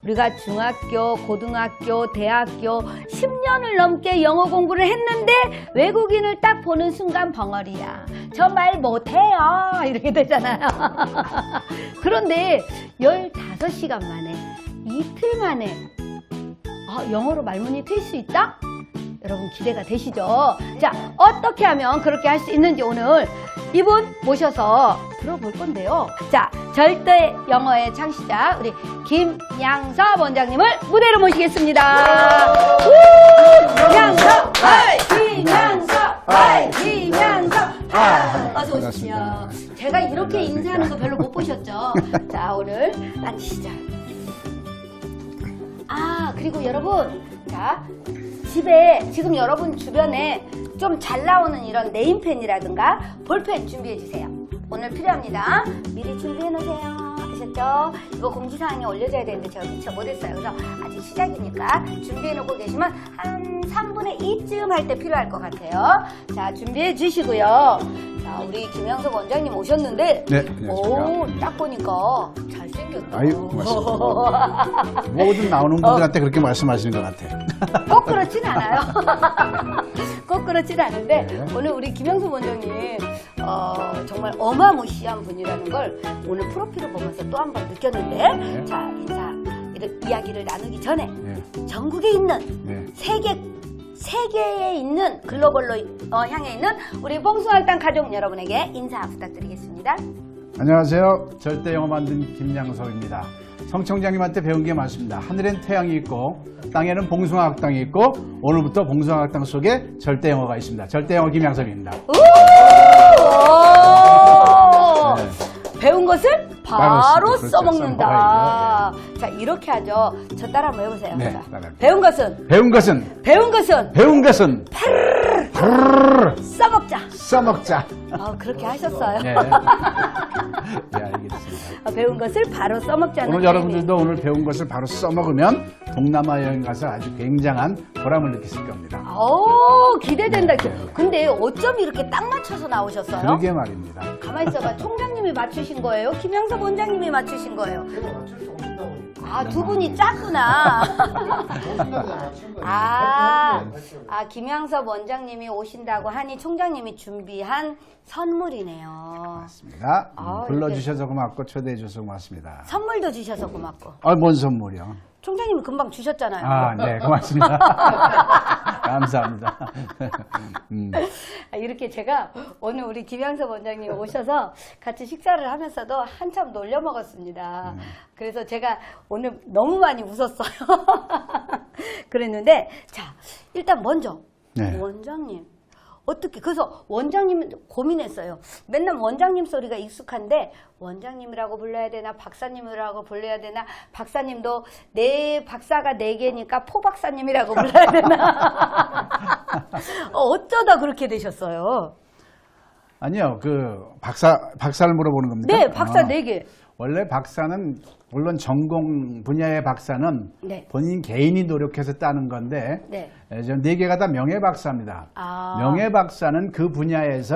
우리가 중학교, 고등학교, 대학교 10년을 넘게 영어 공부를 했는데 외국인을 딱 보는 순간 벙어리야. 저 말 못해요. 이렇게 되잖아요. 그런데 15시간 만에, 이틀 만에 영어로 말문이 트일 수 있다? 여러분 기대가 되시죠? 자, 어떻게 하면 그렇게 할 수 있는지 오늘 이분 모셔서 들어볼 건데요. 자, 절대 영어의 창시자 우리 김양섭 원장님을 무대로 모시겠습니다. 김양섭, 김양섭, 김양섭. 어서 오십시오. 제가 이렇게 인사하는 거 별로 못 보셨죠? 자, 오늘 앉으시죠. 그리고 여러분, 자, 집에 지금 여러분 주변에 좀 잘 나오는 이런 네임펜이라든가 볼펜 준비해 주세요. 오늘 필요합니다. 미리 준비해 놓으세요. 아셨죠? 이거 공지사항에 올려줘야 되는데 제가 미처 못했어요. 그래서 아직 시작이니까 준비해 놓고 계시면 한 3분의 2쯤 할 때 필요할 것 같아요. 자, 준비해 주시고요. 자, 우리 김양섭 원장님 오셨는데, 네, 안녕하십니까. 딱 보니까 잘생겼다. 아유, 고맙습니다. 모든 나오는 분들한테 그렇게 말씀하시는 것 같아요. 꼭 그렇진 않아요. 꼭 그렇진 않은데, 네. 오늘 우리 김양섭 원장님, 정말 어마무시한 분이라는 걸 오늘 프로필을 보면서 또 한 번 느꼈는데, 네. 자, 이야기를 나누기 전에 네. 전국에 있는 네. 세계에 있는 글로벌로 향해 있는 우리 봉숭아학당 가족 여러분에게 인사 부탁드리겠습니다. 안녕하세요. 절대 영어 만든 김양섭입니다. 성청장님한테 배운 게 많습니다. 하늘엔 태양이 있고 땅에는 봉숭아학당이 있고 오늘부터 봉숭아학당 속에 절대 영어가 있습니다. 절대 영어 김양섭입니다. 네. 배운 것을 바로 그렇죠. 써먹는다. 자, 이렇게 하죠. 저 따라 한번 해보세요. 네, 자, 따라합니다. 배운 것은 배운 것은 써먹자. 써먹자. 그렇게 하셨어요. 네. 네, 알겠습니다. 배운 것을 바로 써먹자는 오늘 의미. 여러분들도 오늘 배운 것을 바로 써먹으면 동남아 여행 가서 아주 굉장한 보람을 느끼실 겁니다. 기대된다. 근데 어쩜 이렇게 딱 맞춰서 나오셨어요? 그러게 말입니다. 가만히 있어봐. 총장님이 맞추신 거예요? 김양섭 원장님이 맞추신 거예요? 두 분이 짰구나. 김양섭 원장님이 오신다고 하니 총장님이 준비한 선물이네요. 맞습니다. 이렇게. 불러주셔서 고맙고 초대해 주셔서 고맙습니다. 선물도 주셔서 고맙고. 뭔 선물이요? 총장님이 금방 주셨잖아요. 네, 고맙습니다. 감사합니다. 이렇게 제가 오늘 우리 김양섭 원장님 오셔서 같이 식사를 하면서도 한참 놀려 먹었습니다. 그래서 제가 오늘 너무 많이 웃었어요. 그랬는데, 자, 일단 먼저, 네. 원장님. 어떻게, 그래서 원장님은 고민했어요. 맨날 원장님 소리가 익숙한데, 원장님이라고 불러야 되나, 박사님이라고 불러야 되나, 박사님도 박사가 4개니까 포박사님이라고 불러야 되나. 어쩌다 그렇게 되셨어요? 아니요, 박사를 물어보는 겁니까? 네, 박사 4개. 원래 박사는, 물론 전공 분야의 박사는 네. 본인 개인이 노력해서 따는 건데, 네. 저 4개가 다 명예박사입니다. 명예박사는 그 분야에서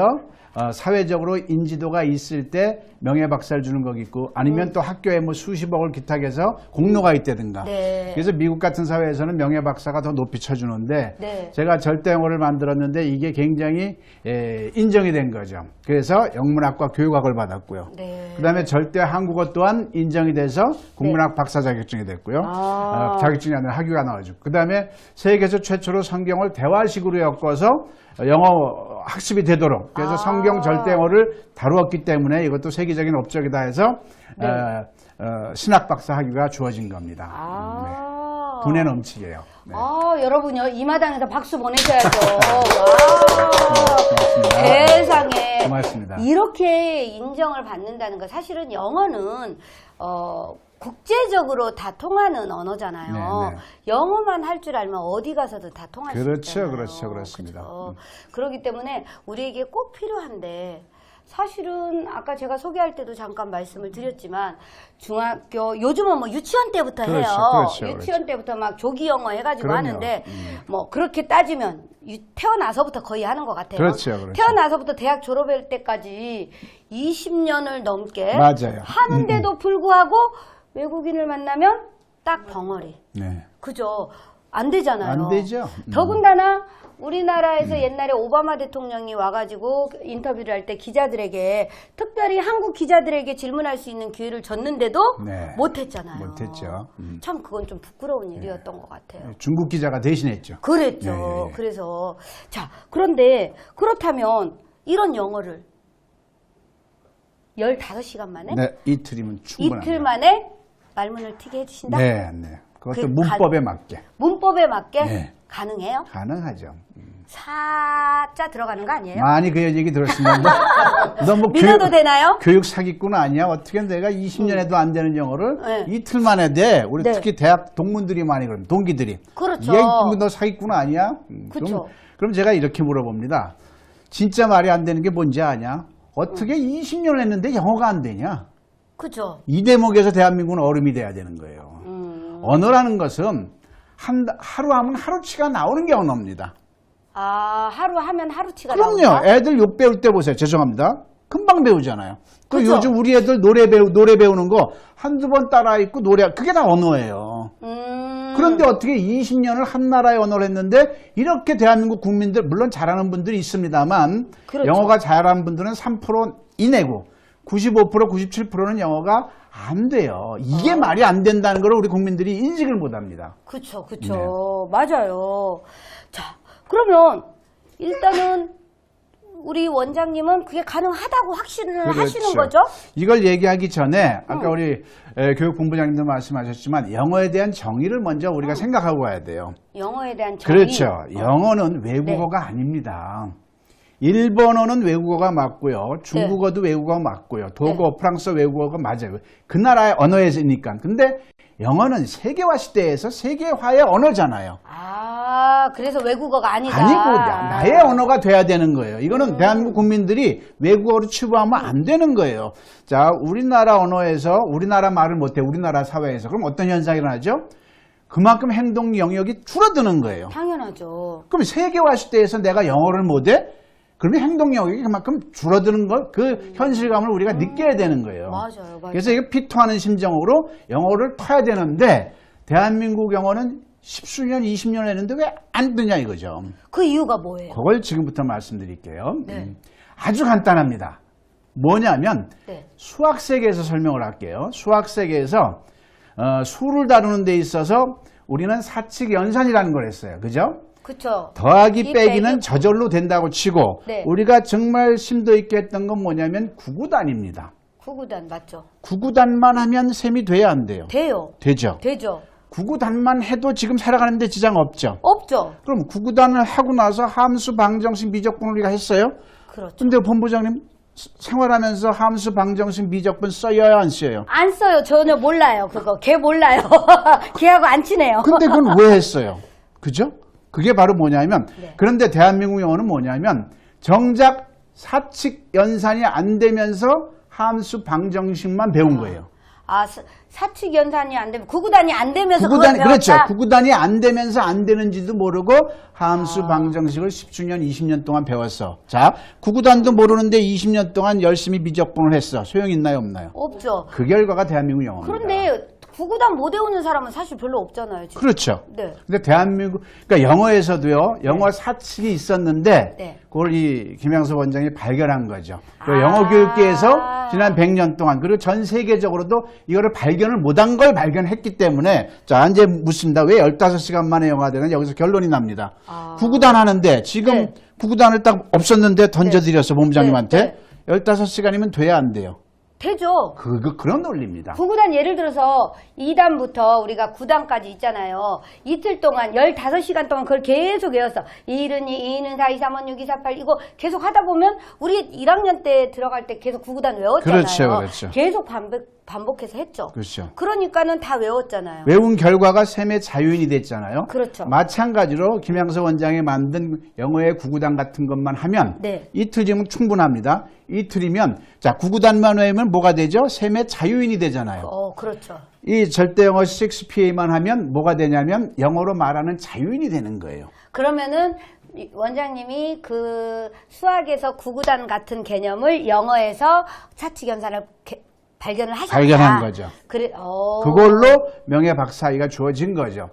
사회적으로 인지도가 있을 때 명예박사를 주는 거겠고, 아니면 또 학교에 뭐 수십억을 기탁해서 공로가 있다든가. 네. 그래서 미국 같은 사회에서는 명예박사가 더 높이 쳐주는데, 네. 제가 절대영어를 만들었는데 이게 굉장히 인정이 된 거죠. 그래서 영문학과 교육학을 받았고요. 네. 그 다음에 절대 한국어 또한 인정이 돼서 국문학 박사 자격증이 됐고요. 자격증이 아니라 학위가 나와주고. 그 다음에 세계에서 최초로 성경을 대화식으로 엮어서 영어 학습이 되도록. 그래서 성경 절대영어를 다루었기 때문에 이것도 세계적인 업적이다 해서 네. 신학 박사 학위가 주어진 겁니다. 분에 넘치게요. 네. 여러분요, 이 마당에서 박수 보내셔야죠. 고맙습니다. 세상에. 고맙습니다. 이렇게 인정을 받는다는 거, 사실은 영어는, 국제적으로 다 통하는 언어잖아요. 네. 영어만 할 줄 알면 어디 가서도 다 통할 수 있잖아요. 그렇습니다. 그렇기 때문에 우리에게 꼭 필요한데, 사실은 아까 제가 소개할 때도 잠깐 말씀을 드렸지만 중학교 요즘은 뭐 유치원 때부터 해요. 유치원 때부터 막 조기 영어 해가지고 그럼요. 하는데 뭐 그렇게 따지면 태어나서부터 거의 하는 것 같아요. 그렇죠. 태어나서부터 대학 졸업할 때까지 20년을 넘게 맞아요. 하는데도 불구하고 외국인을 만나면 딱 벙어리. 네. 그죠? 안 되잖아요. 안 되죠. 더군다나 우리나라에서 옛날에 오바마 대통령이 와가지고 인터뷰를 할 때 기자들에게 특별히 한국 기자들에게 질문할 수 있는 기회를 줬는데도 네. 못했잖아요. 못했죠. 참 그건 좀 부끄러운 일이었던 것 같아요. 중국 기자가 대신했죠. 그랬죠. 예, 예. 그래서 자 그런데 그렇다면 이런 영어를 15시간 만에 네, 이틀이면 충분합니다. 이틀 만에 말문을 트게 해주신다? 네, 네. 그것도 그 문법에 맞게. 문법에 맞게 네. 가능해요? 가능하죠. 사자 들어가는 거 아니에요? 많이 그 얘기 들었습니다. 너 뭐 믿어도 되나요? 교육 사기꾼 아니야? 어떻게 내가 20년에도 안 되는 영어를 네. 이틀 만에 돼? 우리 네. 특히 대학 동문들이 많이 그러면 동기들이. 그렇죠. 너 사기꾼 아니야? 그렇죠. 그럼 제가 이렇게 물어봅니다. 진짜 말이 안 되는 게 뭔지 아냐? 어떻게 20년 했는데 영어가 안 되냐? 그죠. 이 대목에서 대한민국은 얼음이 돼야 되는 거예요. 언어라는 것은 하루 하면 하루치가 나오는 게 언어입니다. 아, 하루 하면 하루치가 그럼요. 나온다? 애들 욕 배울 때 보세요. 죄송합니다. 금방 배우잖아요. 또 그쵸? 요즘 우리 애들 노래 배우는 거 한두 번 따라 있고 그게 다 언어예요. 그런데 어떻게 20년을 한 나라의 언어를 했는데 이렇게 대한민국 국민들, 물론 잘하는 분들이 있습니다만 그렇죠. 영어가 잘하는 분들은 3% 이내고 95%, 97%는 영어가 안 돼요. 이게 말이 안 된다는 걸 우리 국민들이 인식을 못 합니다. 그쵸, 그쵸. 네. 맞아요. 자, 그러면 일단은 우리 원장님은 그게 가능하다고 확신을 하시는 거죠? 이걸 얘기하기 전에 아까 우리 교육본부장님도 말씀하셨지만 영어에 대한 정의를 먼저 우리가 생각하고 가야 돼요. 영어에 대한 정의. 그렇죠. 영어는 외국어가 아닙니다. 일본어는 외국어가 맞고요. 중국어도 외국어가 맞고요. 독어, 프랑스어 외국어가 맞아요. 그 나라의 언어에서니까. 근데 영어는 세계화 시대에서 세계화의 언어잖아요. 아, 그래서 외국어가 아니다. 아니고 나의 언어가 돼야 되는 거예요. 이거는 대한민국 국민들이 외국어로 치부하면 안 되는 거예요. 자, 우리나라 언어에서 우리나라 말을 못해. 우리나라 사회에서. 그럼 어떤 현상이 일어나죠? 그만큼 행동 영역이 줄어드는 거예요. 당연하죠. 그럼 세계화 시대에서 내가 영어를 못해? 그러면 행동 영역이 그만큼 줄어드는 그 현실감을 우리가 느껴야 되는 거예요. 맞아요. 그래서 이게 피토하는 심정으로 영어를 터야 되는데 대한민국 영어는 10수년, 20년 했는데 왜 안 뜨냐 이거죠. 그 이유가 뭐예요? 그걸 지금부터 말씀드릴게요. 네. 아주 간단합니다. 뭐냐면 네. 수학 세계에서 설명을 할게요. 수학 세계에서 수를 다루는 데 있어서 우리는 사칙 연산이라는 걸 했어요. 그죠? 그쵸. 더하기 빼기는 빼기. 저절로 된다고 치고 네. 우리가 정말 심도 있게 했던 건 뭐냐면 구구단입니다. 구구단 맞죠? 구구단만 하면 셈이 돼야 안 돼요? 돼요. 되죠. 되죠. 구구단만 해도 지금 살아가는데 지장 없죠. 없죠. 그럼 구구단을 하고 나서 함수, 방정식, 미적분 우리가 했어요. 그렇죠. 근데 본부장님 생활하면서 함수, 방정식, 미적분 써요, 안 써요? 안 써요. 전혀 몰라요. 그거. 걔 몰라요. 걔하고 안 친해요. 근데 그건 왜 했어요? 그죠? 그게 바로 뭐냐면 네. 그런데 대한민국 영어는 뭐냐면 정작 사칙 연산이 안 되면서 함수, 방정식만 배운 거예요. 아, 사칙 연산이 안 되면 구구단이 안 되면서 구구단이 그걸 배웠다? 그렇죠. 구구단이 안 되면서 안 되는지도 모르고 함수, 방정식을 10주년, 20년 동안 배웠어. 자, 구구단도 모르는데 20년 동안 열심히 미적분을 했어. 소용 있나요, 없나요? 없죠. 그 결과가 대한민국 영어입니다. 그런데 구구단 못 외우는 사람은 사실 별로 없잖아요. 지금. 그렇죠. 네. 근데 대한민국, 그러니까 영어에서도요, 영어 사칙이 있었는데, 네. 그걸 이 김양섭 원장이 발견한 거죠. 그 아. 영어 교육계에서 지난 100년 동안, 그리고 전 세계적으로도 이거를 발견을 못한 걸 발견했기 때문에, 자, 이제 묻습니다. 왜 15시간 만에 영어가 되는 여기서 결론이 납니다. 아. 구구단 하는데, 지금 네. 구구단을 딱 없었는데 던져드렸어, 본부장님한테. 네. 15시간이면 돼야 안 돼요. 되죠. 그런 논리입니다. 구구단 예를 들어서 2단부터 우리가 9단까지 있잖아요. 이틀 동안 15시간 동안 그걸 계속 외웠어. 1은 2, 2는 4, 2, 3은 6, 2, 4, 8 이거 계속 하다 보면 우리 1학년 때 들어갈 때 계속 구구단 외웠잖아요. 그렇죠, 그렇죠. 계속 반복해서 했죠. 그렇죠. 그러니까는 다 외웠잖아요. 외운 결과가 셈의 자유인이 됐잖아요. 그렇죠. 마찬가지로 김양서 원장이 만든 영어의 구구단 같은 것만 하면 네. 이틀이면 충분합니다. 이틀이면 자 구구단만 외우면 뭐가 되죠? 셈의 자유인이 되잖아요. 그렇죠. 이 절대 영어 6PA만 하면 뭐가 되냐면 영어로 말하는 자유인이 되는 거예요. 그러면은 원장님이 그 수학에서 구구단 같은 개념을 영어에서 사칙 연산을 발견을 하셨다. 발견한 거죠. 그래, 그걸로 명예 박사학위가 주어진 거죠.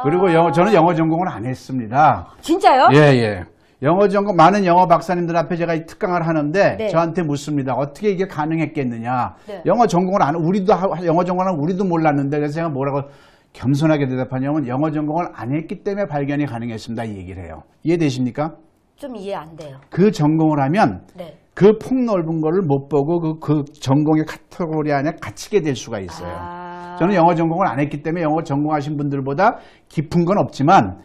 그리고 저는 영어 전공을 안 했습니다. 진짜요? 예. 영어 전공, 많은 영어 박사님들 앞에 제가 이 특강을 하는데 네. 저한테 묻습니다. 어떻게 이게 가능했겠느냐. 네. 영어 전공을 영어 전공을 우리도 몰랐는데 그래서 제가 뭐라고 겸손하게 대답하냐면 영어 전공을 안 했기 때문에 발견이 가능했습니다. 이 얘기를 해요. 이해되십니까? 좀 이해 안 돼요. 그 전공을 하면 네. 그 폭넓은 거를 못 보고 그 전공의 카테고리 안에 갇히게 될 수가 있어요. 저는 영어 전공을 안 했기 때문에 영어 전공하신 분들보다 깊은 건 없지만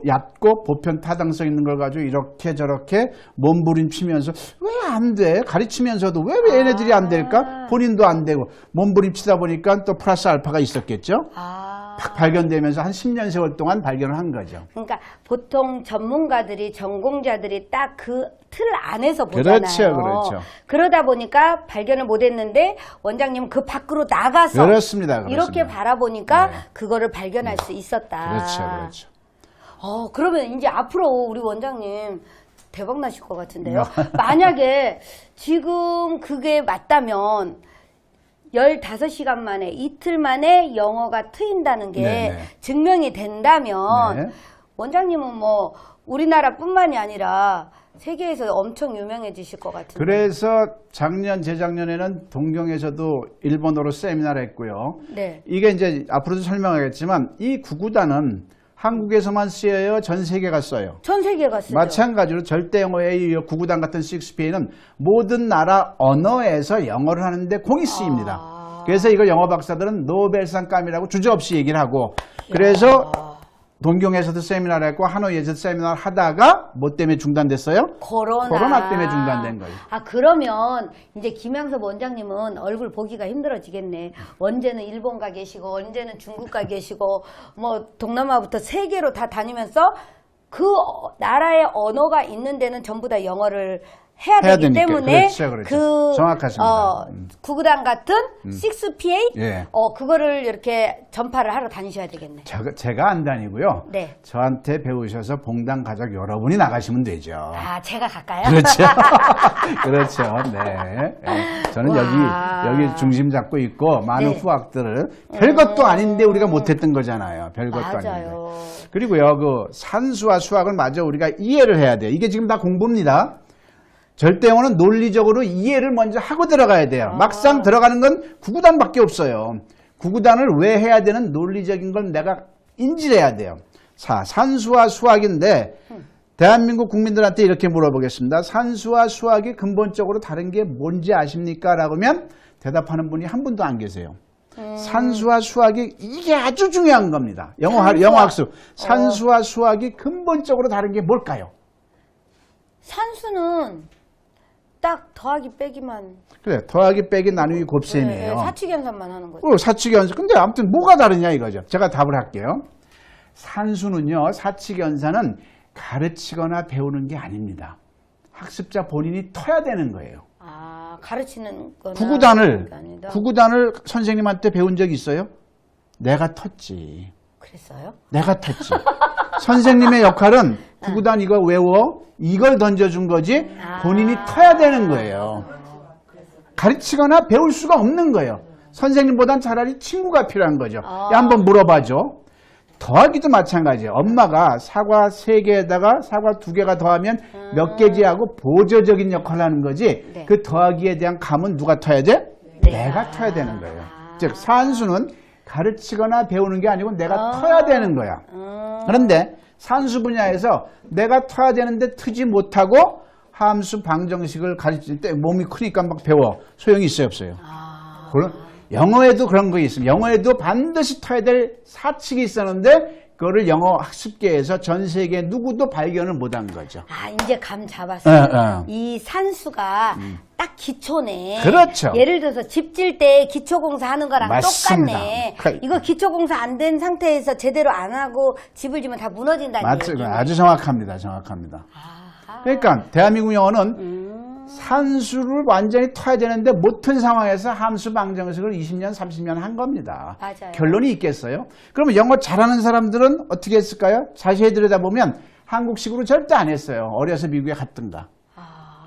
얕고 보편 타당성 있는 걸 가지고 이렇게 저렇게 몸부림치면서 왜 안 돼? 가르치면서도 왜 얘네들이 안 될까? 본인도 안 되고 몸부림치다 보니까 또 플러스 알파가 있었겠죠? 딱 발견되면서 한 10년 세월 동안 발견을 한 거죠. 그러니까 보통 전문가들이 전공자들이 딱 그 틀 안에서 보잖아요. 그렇죠. 그러다 보니까 발견을 못했는데 원장님은 그 밖으로 나가서 그렇습니다. 이렇게 바라보니까 네. 그거를 발견할 수 있었다. 그렇죠. 그러면 이제 앞으로 우리 원장님 대박 나실 것 같은데요. 만약에 지금 그게 맞다면 15시간 만에 이틀 만에 영어가 트인다는 게 네네. 증명이 된다면 네. 원장님은 뭐 우리나라뿐만이 아니라 세계에서 엄청 유명해지실 것 같은데. 그래서 재작년에는 동경에서도 일본어로 세미나를 했고요. 네. 이게 이제 앞으로도 설명하겠지만 이 구구단은 한국에서만 쓰여요? 전 세계가 써요? 전 세계가 쓰죠. 마찬가지로 절대 영어의 이 구구단 같은 6PA는 모든 나라 언어에서 영어를 하는데 공이 쓰입니다. 그래서 이걸 영어 박사들은 노벨상감이라고 주저없이 얘기를 하고 그래서 동경에서도 세미나를 했고 하노이에서도 세미나를 하다가 뭐 때문에 중단됐어요? 코로나 때문에 중단된 거예요. 그러면 이제 김양섭 원장님은 얼굴 보기가 힘들어지겠네. 언제는 일본 가 계시고 언제는 중국 가 계시고 뭐 동남아부터 세계로 다 다니면서 그 나라의 언어가 있는 데는 전부 다 영어를 해야 되기 되니까. 때문에 그렇죠. 정확하십니다. 구구단 같은 6PA 예. 그거를 이렇게 전파를 하러 다니셔야 되겠네. 제가 안 다니고요. 네. 저한테 배우셔서 봉당 가족 여러분이 나가시면 되죠. 제가 갈까요? 그렇죠. 그렇죠. 네. 저는 여기 중심 잡고 있고 많은 네. 후학들을 별것도 아닌데 우리가 못했던 거잖아요. 별것도 맞아요. 아닌데. 그리고요, 그 산수와 수학을 마저 우리가 이해를 해야 돼요. 이게 지금 다 공부입니다. 절대 영어는 논리적으로 이해를 먼저 하고 들어가야 돼요. 막상 들어가는 건 구구단밖에 없어요. 구구단을 왜 해야 되는 논리적인 걸 내가 인지를 해야 돼요. 산수와 수학인데 대한민국 국민들한테 이렇게 물어보겠습니다. 산수와 수학이 근본적으로 다른 게 뭔지 아십니까? 라고 하면 대답하는 분이 한 분도 안 계세요. 산수와 수학이 이게 아주 중요한 겁니다. 영어 학습. 산수와 수학이 근본적으로 다른 게 뭘까요? 산수는 딱 더하기 빼기만. 그래, 더하기 빼기 나누기 곱셈이에요. 네, 사칙연산만 하는 거죠. 사칙연산. 근데 아무튼 뭐가 다르냐 이거죠. 제가 답을 할게요. 산수는요, 사칙연산은 가르치거나 배우는 게 아닙니다. 학습자 본인이 터야 되는 거예요. 가르치는 거나. 구구단을 선생님한테 배운 적 있어요? 내가 텄지. 그랬어요? 내가 텄지. 선생님의 역할은 구구단 이거 외워 이걸 던져준 거지 본인이 터야 되는 거예요. 가르치거나 배울 수가 없는 거예요. 선생님보단 차라리 친구가 필요한 거죠. 한번 물어봐줘. 더하기도 마찬가지예요. 엄마가 사과 3개에다가 사과 2개가 더하면 몇 개지 하고 보조적인 역할을 하는 거지. 네. 그 더하기에 대한 감은 누가 터야 돼? 내가 터야 되는 거예요. 즉 산수는 가르치거나 배우는 게 아니고 내가 터야 되는 거야. 그런데 산수 분야에서 내가 터야 되는데 트지 못하고 함수 방정식을 가르칠 때 몸이 크니까 막 배워. 소용이 있어요, 없어요? 영어에도 그런 거 있습니다. 영어에도 반드시 터야 될 사칙이 있었는데 그거를 영어 학습계에서 전 세계 누구도 발견을 못한 거죠. 이제 감 잡았어요. 예. 이 산수가 딱 기초네. 그렇죠. 예를 들어서 집 질 때 기초공사 하는 거랑 맞습니다. 똑같네. 이거 기초공사 안 된 상태에서 제대로 안 하고 집을 지면 다 무너진다는 얘기네. 아주 정확합니다. 그러니까 대한민국 영어는 산수를 완전히 터야 되는데 못튼 상황에서 함수 방정식을 20년, 30년 한 겁니다. 맞아요. 결론이 있겠어요? 그러면 영어 잘하는 사람들은 어떻게 했을까요? 자세히 들여다보면 한국식으로 절대 안 했어요. 어려서 미국에 갔든가.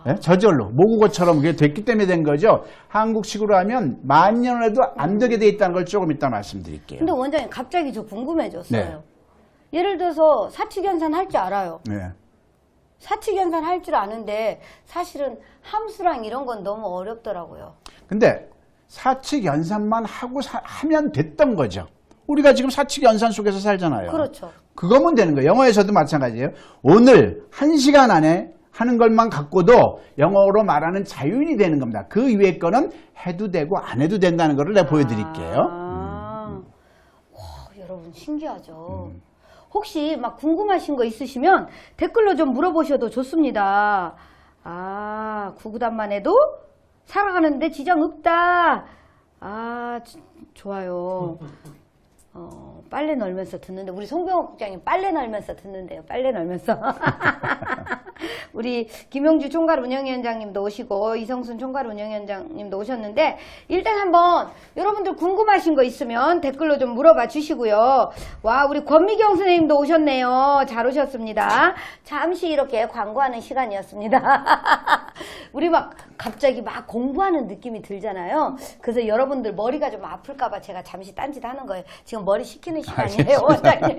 예? 저절로 모국어처럼 그게 됐기 때문에 된 거죠. 한국식으로 하면 만 년을 해도 안 되게 돼 있다는 걸 조금 이따 말씀드릴게요. 근데 원장님 갑자기 저 궁금해졌어요. 네. 예를 들어서 사칙연산 할 줄 알아요. 네. 사칙연산 할 줄 아는데 사실은 함수랑 이런 건 너무 어렵더라고요. 근데 사칙 연산만 하고 하면 됐던 거죠. 우리가 지금 사칙 연산 속에서 살잖아요. 그렇죠. 그거면 되는 거예요. 영어에서도 마찬가지예요. 오늘 1시간 안에 하는 것만 갖고도 영어로 말하는 자유인이 되는 겁니다. 그 위에 거는 해도 되고 안 해도 된다는 거를 내가 보여드릴게요. 와, 여러분 신기하죠. 혹시 막 궁금하신 거 있으시면 댓글로 좀 물어보셔도 좋습니다. 구구단만 해도 살아가는데 지장 없다. 좋아요. 빨래 널면서 듣는데 우리 송병옥 국장님 빨래 널면서 듣는데요. 빨래 널면서. 우리 김용주 총괄 운영위원장님도 오시고 이성순 총괄 운영위원장님도 오셨는데 일단 한번 여러분들 궁금하신 거 있으면 댓글로 좀 물어봐 주시고요. 와, 우리 권미경 선생님도 오셨네요. 잘 오셨습니다. 잠시 이렇게 광고하는 시간이었습니다. 우리 막 갑자기 막 공부하는 느낌이 들잖아요. 그래서 여러분들 머리가 좀 아플까봐 제가 잠시 딴짓 하는 거예요. 지금 머리 식히는 시간이에요, 원장님.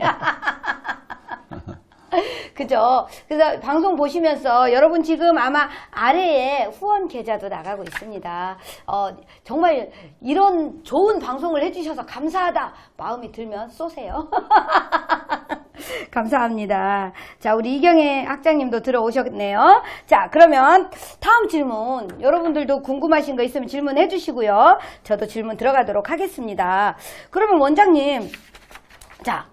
그죠? 그래서 방송 보시면서 여러분 지금 아마 아래에 후원 계좌도 나가고 있습니다. 정말 이런 좋은 방송을 해주셔서 감사하다 마음이 들면 쏘세요. 감사합니다. 자, 우리 이경혜 학장님도 들어오셨네요. 자, 그러면 다음 질문 여러분들도 궁금하신 거 있으면 질문해 주시고요. 저도 질문 들어가도록 하겠습니다. 그러면 원장님, 자,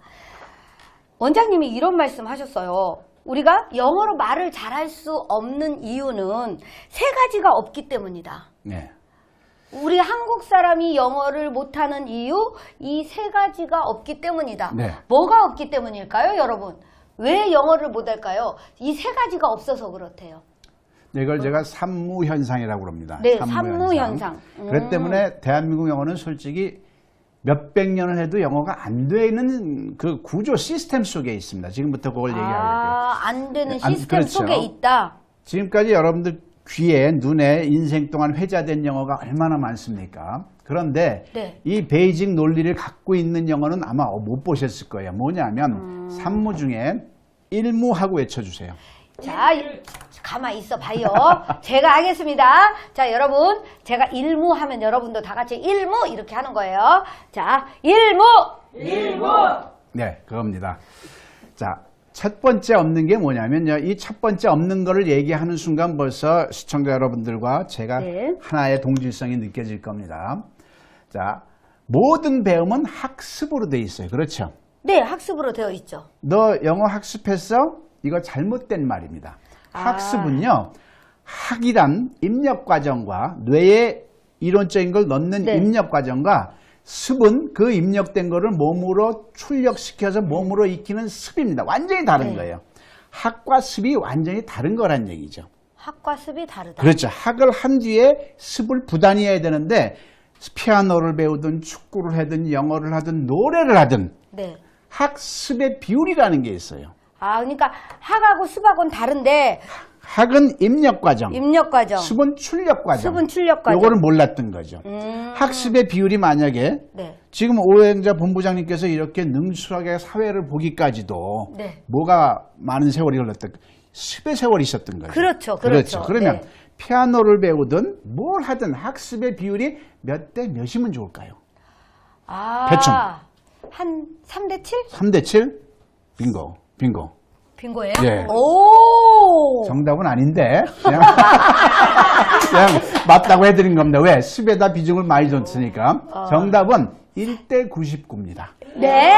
원장님이 이런 말씀 하셨어요. 우리가 영어로 말을 잘할 수 없는 이유는 세 가지가 없기 때문이다. 네. 우리 한국 사람이 영어를 못하는 이유 이 세 가지가 없기 때문이다. 네. 뭐가 없기 때문일까요, 여러분? 왜 영어를 못할까요? 이 세 가지가 없어서 그렇대요. 이걸 제가 산무현상이라고 합니다. 네, 산무현상. 그렇기 때문에 대한민국 영어는 솔직히 몇백 년을 해도 영어가 안 되는 그 구조 시스템 속에 있습니다. 지금부터 그걸 얘기하려고요. 안 되는 시스템 그렇죠. 속에 있다. 지금까지 여러분들 귀에 눈에 인생 동안 회자된 영어가 얼마나 많습니까? 그런데 네. 이 베이직 논리를 갖고 있는 영어는 아마 못 보셨을 거예요. 뭐냐면 산무 중에 일무하고 외쳐주세요. 자, 가만히 있어 봐요. 제가 하겠습니다. 자, 여러분, 제가 일무 하면 여러분도 다 같이 일무 이렇게 하는 거예요. 자, 일무! 네, 그겁니다. 자, 첫 번째 없는 게 뭐냐면요. 이 첫 번째 없는 거를 얘기하는 순간 벌써 시청자 여러분들과 제가 네. 하나의 동질성이 느껴질 겁니다. 자, 모든 배움은 학습으로 돼 있어요. 그렇죠? 네, 학습으로 되어 있죠. 너 영어 학습했어? 이거 잘못된 말입니다. 학습은요. 학이란 입력 과정과 뇌에 이론적인 걸 넣는 네. 입력 과정과 습은 그 입력된 거를 몸으로 출력시켜서 몸으로 익히는 습입니다. 완전히 다른 네. 거예요. 학과 습이 완전히 다른 거란 얘기죠. 학과 습이 다르다. 그렇죠. 학을 한 뒤에 습을 부단히 해야 되는데 피아노를 배우든 축구를 하든 영어를 하든 노래를 하든 네. 학습의 비율이라는 게 있어요. 그러니까 학하고 습하고는 다른데 학은 입력 과정, 입력 과정, 습은 출력 과정. 습은 출력 과정. 요거를 몰랐던 거죠. 학습의 비율이 만약에 네. 지금 오행자 본부장님께서 이렇게 능숙하게 사회를 보기까지도 네. 뭐가 많은 세월이 흘렀던 습의 세월이 있었던 거죠. 그렇죠. 그러면 네. 피아노를 배우든 뭘 하든 학습의 비율이 몇 대 몇이면 좋을까요? 대충. 한 3대 7? 3대 7? 빙고. 빙고예요? 예. 오! 정답은 아닌데 그냥 맞다고 해드린 겁니다. 왜? 습에다 비중을 많이 줬으니까. 정답은 1대 99입니다. 네?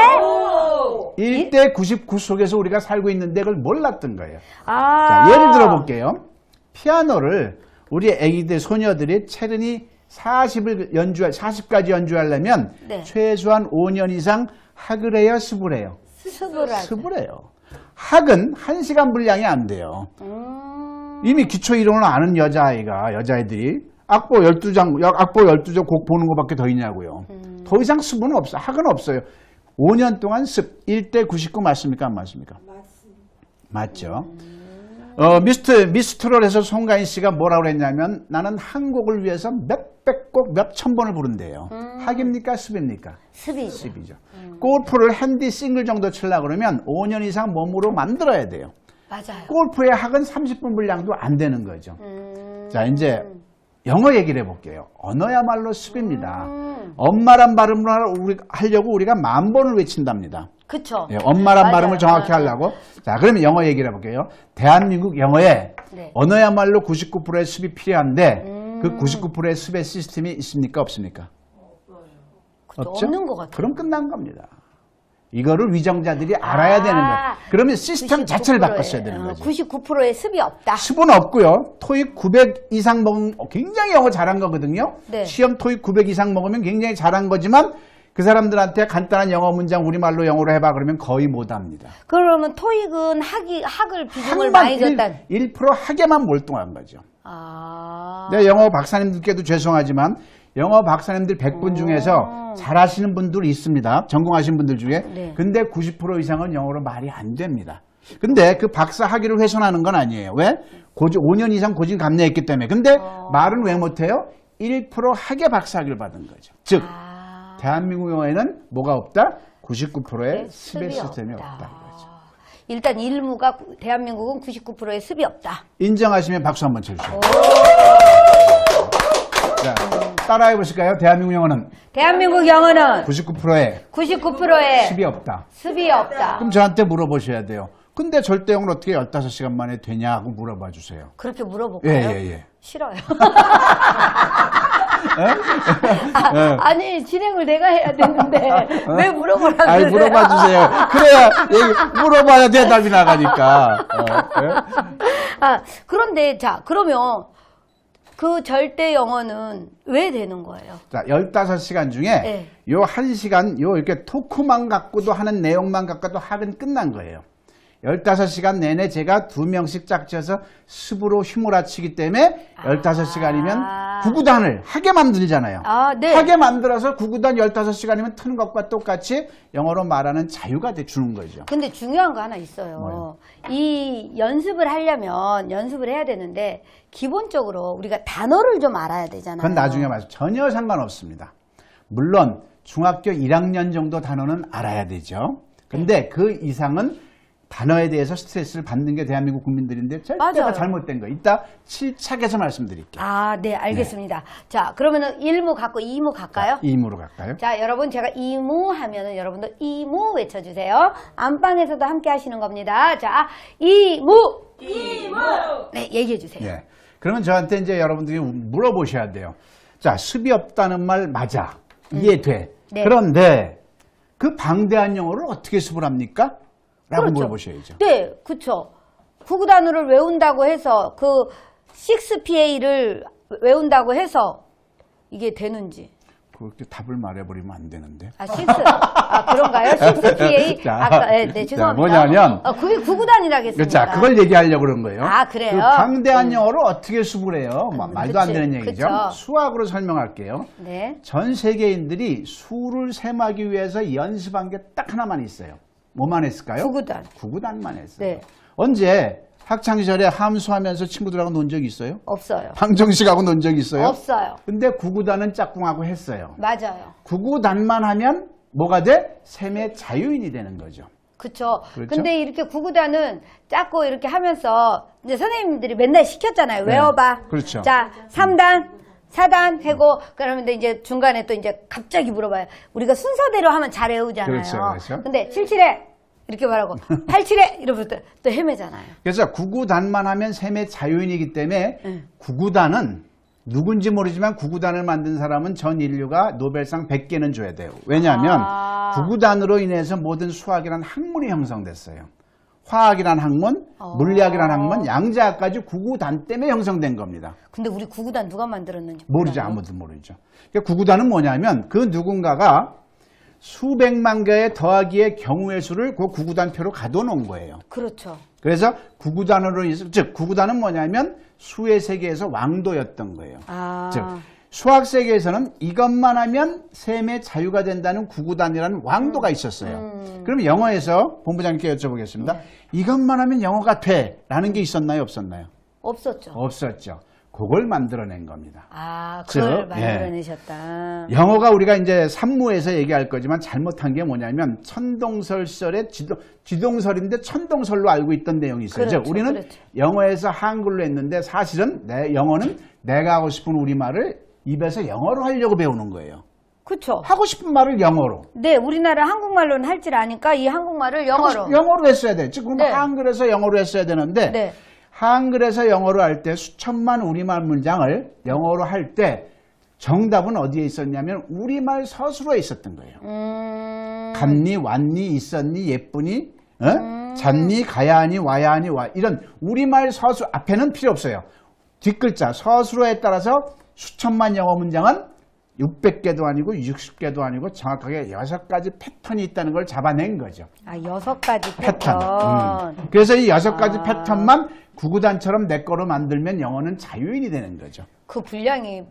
1대 99 속에서 우리가 살고 있는데 그걸 몰랐던 거예요. 아. 자, 예를 들어 볼게요. 피아노를 우리 애기들, 소녀들이 체르니 40까지 연주하려면 네. 최소한 5년 이상 학을 해야 습을 해요. 습을 하죠. 습을 해요. 학은 1시간 분량이 안 돼요. 이미 기초 이론을 아는 여자애들이 악보 12장 곡 보는 것밖에 더 있냐고요. 더 이상 습은 없어. 학은 없어요. 5년 동안 습 1대 99 맞습니까? 안 맞습니까? 맞습니다. 맞죠. 미스트롯에서 송가인 씨가 뭐라고 그랬냐면 나는 한 곡을 위해서 몇백 곡, 몇천 번을 부른대요. 학입니까? 습입니까? 습이죠. 습이죠. 골프를 핸디 싱글 정도 치려고 그러면 5년 이상 몸으로 만들어야 돼요. 맞아요. 골프의 학은 30분 분량도 안 되는 거죠. 자, 이제 영어 얘기를 해볼게요. 언어야말로 습입니다. 엄마란 발음을 하려고 우리가 10,000번을 외친답니다. 그쵸. 예, 엄마란 맞아요. 발음을 정확히 하려고. 자, 그러면 영어 얘기를 해볼게요. 대한민국 영어에 네. 언어야말로 99%의 습이 필요한데 그 99%의 습의 시스템이 있습니까? 없습니까? 없죠? 없는 것 같아요. 그럼 끝난 겁니다. 이거를 위정자들이 알아야 되는 거예요. 그러면 시스템 99%의, 자체를 바꿨어야 되는 거죠. 99%의 습이 없다. 습은 없고요. 토익 900 이상 먹으면 굉장히 영어 잘한 거거든요. 네. 시험 토익 900 이상 먹으면 굉장히 잘한 거지만 그 사람들한테 간단한 영어 문장 우리말로 영어로 해봐 그러면 거의 못합니다. 그러면 토익은 학을 비중을 많이 줬다. 1% 학에만 몰두한 거죠. 아. 네, 영어 박사님들께도 죄송하지만 영어 박사님들 100분 중에서 잘하시는 분들 있습니다. 전공하신 분들 중에. 네. 근데 90% 이상은 영어로 말이 안 됩니다. 근데 그 박사 학위를 훼손하는 건 아니에요. 왜? 5년 이상 고진 감내했기 때문에. 근데 말은 왜 못해요? 1% 학의 박사 학위를 받은 거죠. 즉 대한민국 영어에는 뭐가 없다? 99%의 습의 시스템이 없다. 그거죠. 일단 일무가 대한민국은 99%의 습이 없다. 인정하시면 박수 한번 쳐주세요. 자, 따라해 보실까요? 대한민국 영어는 대한민국 영어는 99%의 99%의 습이 없다. 습이 없다. 그럼 저한테 물어보셔야 돼요. 근데 절대 영어는 어떻게 15시간 만에 되냐고 물어봐 주세요. 그렇게 물어볼까요? 예. 싫어요. 예. 아니 진행을 내가 해야 되는데 왜 물어보라 그래요? 아이, 물어봐 주세요. 그래야 물어봐야 대답이 나가니까. 그런데 자 그러면 그 절대 영어는 왜 되는 거예요? 자, 15시간 중에 네. 요 1시간 요 이렇게 토크만 갖고도 하는 내용만 갖고도 학은 끝난 거예요. 15시간 내내 제가 2명씩 짝지어서 습으로 휘몰아치기 때문에 15시간이면 구구단을 하게 만들잖아요. 네. 하게 만들어서 구구단 15시간이면 트는 것과 똑같이 영어로 말하는 자유가 주는 거죠. 근데 중요한 거 하나 있어요. 뭐요? 이 연습을 하려면 연습을 해야 되는데 기본적으로 우리가 단어를 좀 알아야 되잖아요. 그건 나중에 말씀 전혀 상관없습니다. 물론 중학교 1학년 정도 단어는 알아야 되죠. 근데 그 이상은 단어에 대해서 스트레스를 받는 게 대한민국 국민들인데 절대가 맞아요. 잘못된 거. 이따 실착해서 말씀드릴게요. 네, 알겠습니다. 자, 그러면은 1무 갖고 2무 갈까요? 2무로 갈까요? 자, 여러분 제가 2무 하면은 여러분도 2무 외쳐주세요. 안방에서도 함께 하시는 겁니다. 자, 2무! 네, 얘기해 주세요. 예. 그러면 저한테 이제 여러분들이 물어보셔야 돼요. 자, 습이 없다는 말 맞아. 이해돼. 네. 그런데 그 방대한 영어를 어떻게 습을 합니까? 라고 그렇죠. 물어보셔야죠. 네, 그렇죠. 구구단어를 외운다고 해서 그 6PA를 외운다고 해서 이게 되는지. 그렇게 답을 말해버리면 안 되는데. 6. 그런가요? 6PA? 자, 네, 죄송합니다. 자, 뭐냐면. 그게 구구단이라겠습니다. 자, 그걸 얘기하려고 그런 거예요. 그래요? 그 방대한 영어를 어떻게 수습을 해요? 말도 안 그치, 되는 얘기죠. 그쵸. 수학으로 설명할게요. 네. 전 세계인들이 수를 셈하기 위해서 연습한 게 딱 하나만 있어요. 뭐만 했을까요? 구구단. 구구단만 했어요. 네. 언제 학창시절에 함수하면서 친구들하고 논 적이 있어요? 없어요. 방정식하고 논 적이 있어요? 없어요. 근데 구구단은 짝꿍하고 했어요. 맞아요. 구구단만 하면 뭐가 돼? 셈의 자유인이 되는 거죠. 그쵸. 그렇죠? 근데 이렇게 구구단은 짰고 이렇게 하면서 이제 선생님들이 맨날 시켰잖아요. 네. 외워봐. 그렇죠. 자, 3단, 4단 해고 그러면 이제 중간에 또 이제 갑자기 물어봐요. 우리가 순서대로 하면 잘 외우잖아요. 그렇죠, 그렇죠. 근데 77에 이렇게 말하고 87에 이러면 또 헤매잖아요. 그래서 구구단만 하면 셈의 자유인이기 때문에 구구단은 누군지 모르지만 구구단을 만든 사람은 전 인류가 노벨상 100개는 줘야 돼요. 왜냐하면 구구단으로 인해서 모든 수학이란 학문이 형성됐어요. 화학이란 학문, 물리학이란 학문, 양자학까지 구구단 때문에 형성된 겁니다. 근데 우리 구구단 누가 만들었는지 모르죠. 몰라요. 아무도 모르죠. 그러니까 구구단은 뭐냐면 그 누군가가 수백만 개의 더하기의 경우의 수를 그 구구단표로 가둬놓은 거예요. 그렇죠. 그래서 구구단으로 인해서, 즉 구구단은 뭐냐면 수의 세계에서 왕도였던 거예요. 즉 수학 세계에서는 이것만 하면 셈의 자유가 된다는 구구단이라는 왕도가 있었어요. 그럼 영어에서 본부장님께 여쭤보겠습니다. 이것만 하면 영어가 돼라는 게 있었나요, 없었나요? 없었죠. 없었죠. 그걸 만들어낸 겁니다. 아, 그걸 즉, 만들어내셨다. 영어가 우리가 이제 산무에서 얘기할 거지만 잘못한 게 뭐냐면 천동설 시절에 지동설인데 천동설로 알고 있던 내용이 있어요. 그렇죠, 즉 우리는 그렇죠. 영어에서 한글로 했는데 사실은 영어는 내가 하고 싶은 우리말을 입에서 영어로 하려고 배우는 거예요. 그렇죠. 하고 싶은 말을 영어로. 네, 우리나라 한국말로는 할 줄 아니까 이 한국말을 영어로. 영어로 했어야 돼. 즉 그럼 네. 한글에서 영어로 했어야 되는데 네. 한글에서 영어로 할 때 수천만 우리말 문장을 영어로 할 때 정답은 어디에 있었냐면 우리말 서술어에 있었던 거예요. 갔니, 왔니, 있었니, 예쁘니, 잤니, 가야 하니, 와야 하니, 이런 우리말 서술 앞에는 필요 없어요. 뒷글자 서술어에 따라서 수천만 영어 문장은 600개도 아니고 60개도 아니고 정확하게 6가지 패턴이 있다는 걸 잡아낸 거죠. 아, 6가지 패턴. 패턴. 그래서 이 6가지 패턴만 구구단처럼 내 거로 만들면 영어는 자유인이 되는 거죠. 그 분량이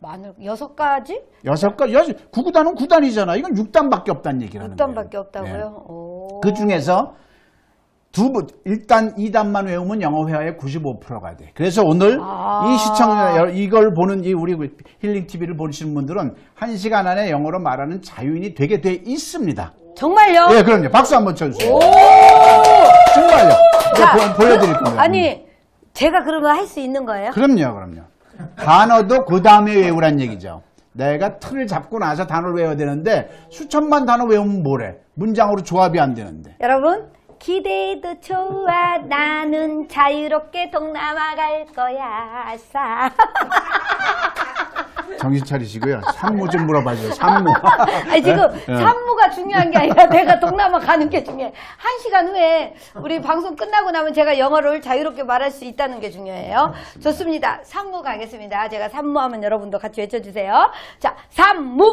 6가지? 6가지, 구구단은 9단이잖아. 이건 6단밖에 없다는 얘기라는 거예요. 6단밖에 없다고요? 오. 그 중에서 1단, 2단만 외우면 영어 회화의 95%가 돼. 그래서 오늘 이 시청자, 이걸 보는 우리 힐링 TV를 보시는 분들은 1시간 안에 영어로 말하는 자유인이 되게 돼 있습니다. 정말요? 네, 그럼요. 박수 한번 쳐주세요. 오! 정말요. 자, 보여드릴 겁니다. 아니, 제가 그런 거 할 수 있는 거예요? 그럼요. 단어도 그 다음에 외우란 얘기죠. 내가 틀을 잡고 나서 단어를 외워야 되는데 수천만 단어 외우면 뭐래? 문장으로 조합이 안 되는데. 여러분, 기대도 좋아. 나는 자유롭게 동남아 갈 거야. 싸. 정신 차리시고요. 산무 좀 물어봐줘요. 산무. 아니, 지금 네. 산무가 중요한 게 아니라 내가 동남아 가는 게 중요해. 1시간 후에 우리 방송 끝나고 나면 제가 영어를 자유롭게 말할 수 있다는 게 중요해요. 좋습니다. 산무 가겠습니다. 제가 산무 하면 여러분도 같이 외쳐주세요. 자, 산무!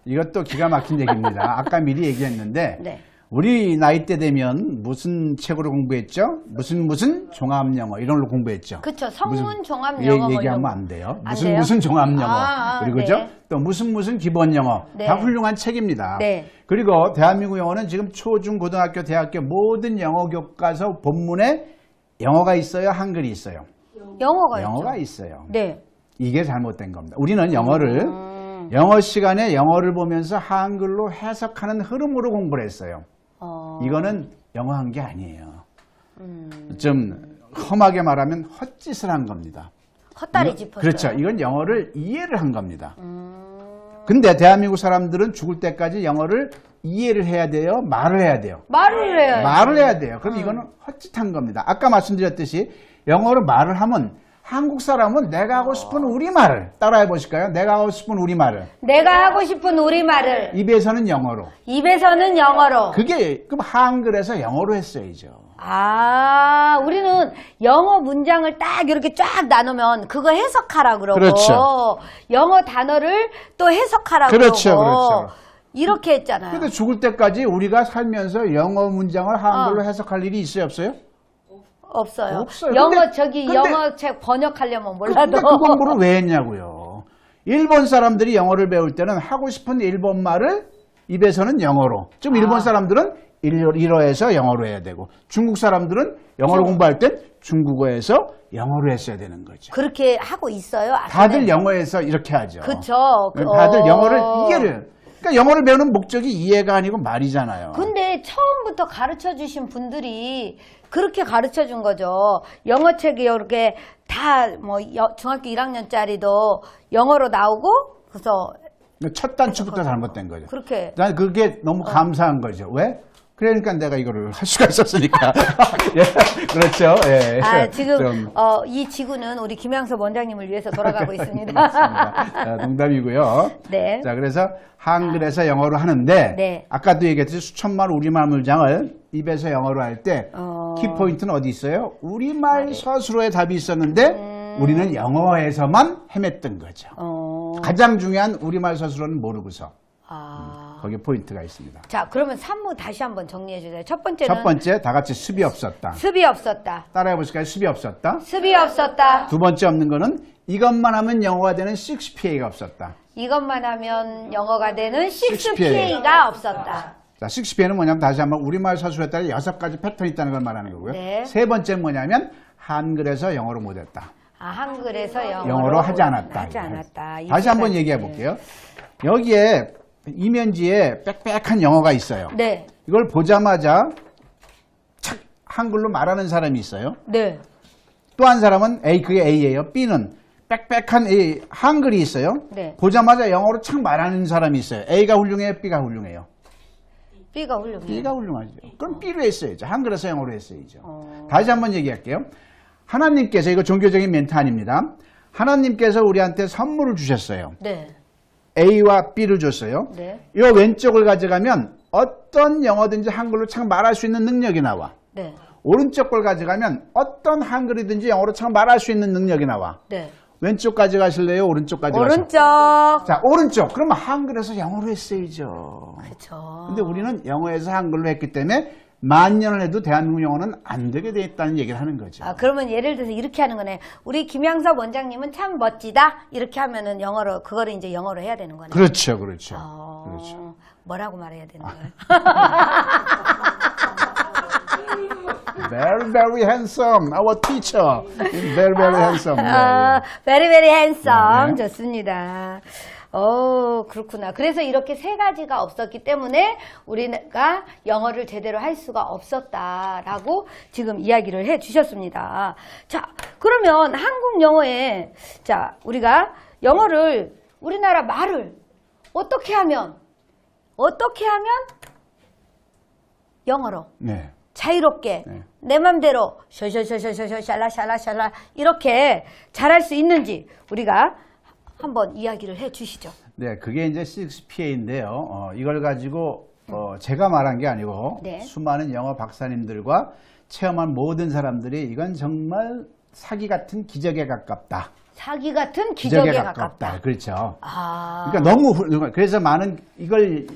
이것도 기가 막힌 얘기입니다. 아까 미리 얘기했는데 네. 우리 나이 때 되면 무슨 책으로 공부했죠? 무슨 종합영어 이런 걸로 공부했죠. 그쵸. 성문 종합 예, 영어 뭐 얘기하면 이런 거. 안 돼요. 안 돼요? 무슨 종합영어 그리고 네. 그죠? 또 무슨 기본영어 네. 다 훌륭한 책입니다. 네. 그리고 대한민국 영어는 지금 초중 고등학교 대학교 모든 영어 교과서 본문에 영어가 있어요, 한글이 있어요. 영어가 있죠. 있어요. 네. 이게 잘못된 겁니다. 우리는 영어를 영어 시간에 영어를 보면서 한글로 해석하는 흐름으로 공부를 했어요. 이거는 영어한 게 아니에요. 좀 험하게 말하면 헛짓을 한 겁니다. 헛다리 짚었어요. 그렇죠. 이건 영어를 이해를 한 겁니다. 근데 대한민국 사람들은 죽을 때까지 영어를 이해를 해야 돼요? 말을 해야 돼요? 말을 해요. 말을 해야 돼요. 그럼 이거는 헛짓한 겁니다. 아까 말씀드렸듯이 영어로 말을 하면 한국 사람은 내가 하고 싶은 우리말을 따라해 보실까요? 내가 하고 싶은 우리말을 내가 하고 싶은 우리말을 입에서는 영어로 입에서는 영어로. 그게 그럼 한글에서 영어로 했어야죠. 아, 우리는 영어 문장을 딱 이렇게 쫙 나누면 그거 해석하라 그러고 그렇죠. 영어 단어를 또 해석하라 그렇죠, 그러고 그렇죠. 이렇게 했잖아요. 근데 죽을 때까지 우리가 살면서 영어 문장을 한글로 해석할 일이 있어요, 없어요? 없어요. 없어요. 영어 근데 영어 책 번역하려면 몰라도. 근데 그 공부를 왜 했냐고요. 일본 사람들이 영어를 배울 때는 하고 싶은 일본 말을 입에서는 영어로. 좀 일본 사람들은 일어에서 영어로 해야 되고 중국 사람들은 영어를 공부할 땐 중국어에서 영어로 했어야 되는 거죠. 그렇게 하고 있어요. 다들 영어에서 이렇게 하죠. 그렇죠. 다들 영어를 이해를. 그러니까 영어를 배우는 목적이 이해가 아니고 말이잖아요. 근데 처음부터 가르쳐 주신 분들이 그렇게 가르쳐 준 거죠. 영어 책이 이렇게 다 뭐 중학교 1학년짜리도 영어로 나오고 그래서 첫 단추부터 잘못된 거죠. 그렇게. 난 그게 너무 감사한 거죠. 왜? 그러니까 내가 이거를 할 수가 있었으니까. 예, 그렇죠. 예. 아, 지금 좀 이 지구는 우리 김양섭 원장님을 위해서 돌아가고 있습니다. 맞습니다. 농담이고요. 네. 자, 그래서 한글에서 영어로 하는데 네. 아까도 얘기했듯이 수천만 우리말 문장을 입에서 영어로 할 때 키포인트는 어디 있어요? 우리말 서술어에 답이 있었는데 우리는 영어에서만 헤맸던 거죠. 가장 중요한 우리말 서술어는 모르고서 거기에 포인트가 있습니다. 자, 그러면 산무 다시 한번 정리해 주세요. 첫 번째는 첫 번째, 다 같이 습이 없었다. 습이 없었다. 따라해 보실까요? 습이 없었다. 습이 없었다. 두 번째 없는 거는 이것만 하면 영어가 되는 6PA가 없었다. 이것만 하면 영어가 되는 6PA가 없었다. 자, 6PA는 뭐냐면 다시 한번 우리말 서술에 따라 6가지 패턴이 있다는 걸 말하는 거고요. 네. 세 번째는 뭐냐면 한글에서 영어로 못했다. 아, 한글에서 영어로 하지 않았다. 하지 않았다. 이 다시 세 한번 가지. 얘기해 볼게요. 여기에 이면지에 빽빽한 영어가 있어요. 네. 이걸 보자마자 착 한글로 말하는 사람이 있어요. 네. 또 한 사람은 A, 그게 A예요. B는 빽빽한 A, 한글이 있어요. 네. 보자마자 영어로 착 말하는 사람이 있어요. A가 훌륭해요? B가 훌륭해요? B가 훌륭해요. B가 훌륭하죠. 그럼 B로 했어야죠. 한글에서 영어로 했어야죠. 다시 한번 얘기할게요. 하나님께서, 이거 종교적인 멘트 아닙니다. 하나님께서 우리한테 선물을 주셨어요. 네. A와 B를 줬어요. 네. 이 왼쪽을 가져가면 어떤 영어든지 한글로 착 말할 수 있는 능력이 나와. 네. 오른쪽 걸 가져가면 어떤 한글이든지 영어로 착 말할 수 있는 능력이 나와. 네. 왼쪽 가져가실래요? 오른쪽 가져가실래요? 오른쪽. 자, 오른쪽. 그러면 한글에서 영어로 했어야죠. 그렇죠. 근데 우리는 영어에서 한글로 했기 때문에 만 년을 해도 대한민국 영어는 안 되게 돼 있다는 얘기를 하는 거죠. 아, 그러면 예를 들어서 이렇게 하는 거네. 우리 김양섭 원장님은 참 멋지다. 이렇게 하면은 영어로, 그거를 이제 영어로 해야 되는 거네. 그렇죠, 그렇죠. 그렇죠. 뭐라고 말해야 되는 거예요? Very, very handsome. Our teacher. Very, very handsome. 네, very, very handsome. 네. 좋습니다. 그렇구나. 그래서 이렇게 세 가지가 없었기 때문에 우리가 영어를 제대로 할 수가 없었다라고 지금 이야기를 해 주셨습니다. 자, 그러면 한국 영어에, 자, 우리가 영어를, 우리나라 말을 어떻게 하면 영어로 네. 자유롭게 네. 내 맘대로 셔셔셔셔셔 샬라샬라샬라 이렇게 잘할 수 있는지 우리가 한번 이야기를 해 주시죠. 네, 그게 이제 6PA인데요. 이걸 가지고 제가 말한 게 아니고 네. 수많은 영어 박사님들과 체험한 모든 사람들이 이건 정말 사기 같은 기적에 가깝다. 사기 같은 기적에 가깝다. 그렇죠. 아, 그러니까 너무 훌륭한. 그래서 많은 이걸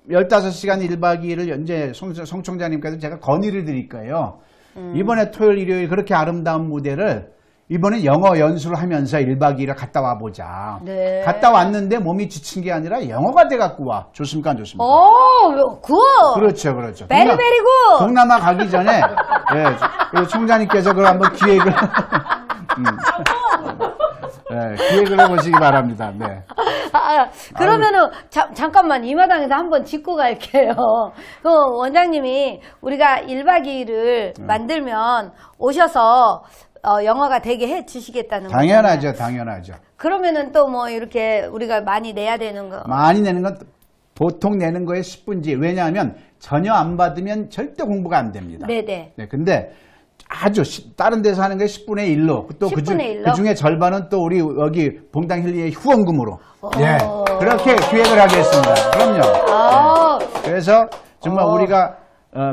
15시간 1박 2일을 이제 송 총장님께서 제가 건의를 드릴 거예요. 이번에 토요일, 일요일 그렇게 아름다운 무대를 이번에 영어 연수를 하면서 1박 2일을 갔다 와보자. 네. 갔다 왔는데 몸이 지친 게 아니라 영어가 돼갖고 와. 좋습니까? 안 좋습니까? 굿. 그렇죠, 그렇죠. 베리 베리 굿. 동남아 가기 전에 예, 총장님께서 그걸 한번 기획을 기획을 해보시기 바랍니다. 네. 그러면은 잠깐만 이 마당에서 한번 짚고 갈게요. 그 원장님이 우리가 1박 2일을 만들면 오셔서 영어가 되게 해 주시겠다는 거죠. 당연하죠, 당연하죠. 그러면은 또 뭐 이렇게 우리가 많이 내야 되는 거. 많이 내는 건 보통 내는 거에 10분지. 왜냐하면 전혀 안 받으면 절대 공부가 안 됩니다. 네네. 네, 근데 아주 다른 데서 하는 게 10분의 1로 또 10분의 1로? 그중에 절반은 또 우리 여기 봉당 힐리의 후원금으로 오. 예, 그렇게 기획을 하겠습니다. 그럼요. 네. 그래서 정말 우리가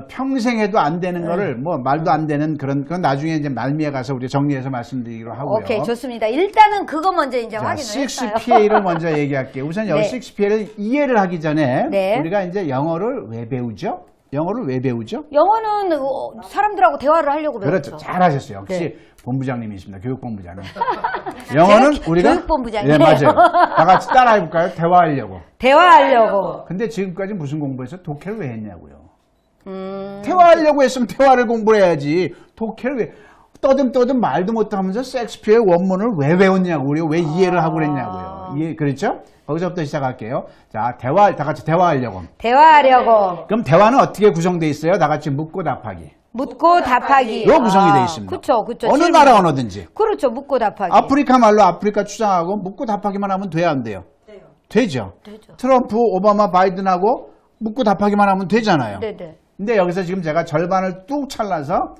평생 해도 안 되는 거를 뭐 말도 안 되는 그건 나중에 이제 말미에 가서 우리 정리해서 말씀드리기로 하고요. 오케이, 좋습니다. 일단은 그거 먼저 이제 자, 확인을 했어요. 6PA를 먼저 얘기할게요. 우선 여기 네. 6PA를 이해를 하기 전에 네. 우리가 이제 영어를 왜 배우죠? 영어를 왜 배우죠? 영어는 사람들하고 대화를 하려고 배웠죠. 그렇죠. 잘하셨어요. 역시 네. 본부장님이십니다. 교육본부장님. 영어는 제가 우리가 교육본부장이에요. 네, 맞아요. 다 같이 따라해볼까요? 대화하려고. 대화하려고. 근데 지금까지 무슨 공부해서 독해를 왜 했냐고요. 대화하려고 했으면 대화를 공부를 해야지. 독해를 왜 떠듬 말도 못하면서 섹스피어의 원문을 왜 배웠냐고. 우리가 왜 이해를 하고 그랬냐고요. 이해, 그렇죠? 거기서부터 시작할게요. 자, 다 같이 대화하려고. 대화하려고. 그럼 대화는 어떻게 구성되어 있어요? 다 같이 묻고 답하기. 묻고 답하기. 요 구성이 되어 있습니다. 그쵸. 어느 질문. 나라 언어든지. 그렇죠. 묻고 답하기. 아프리카 말로 아프리카 추장하고 묻고 답하기만 하면 돼요, 안 돼요? 되죠. 트럼프, 오바마, 바이든하고 묻고 답하기만 하면 되잖아요. 네네. 근데 여기서 지금 제가 절반을 뚝 잘라서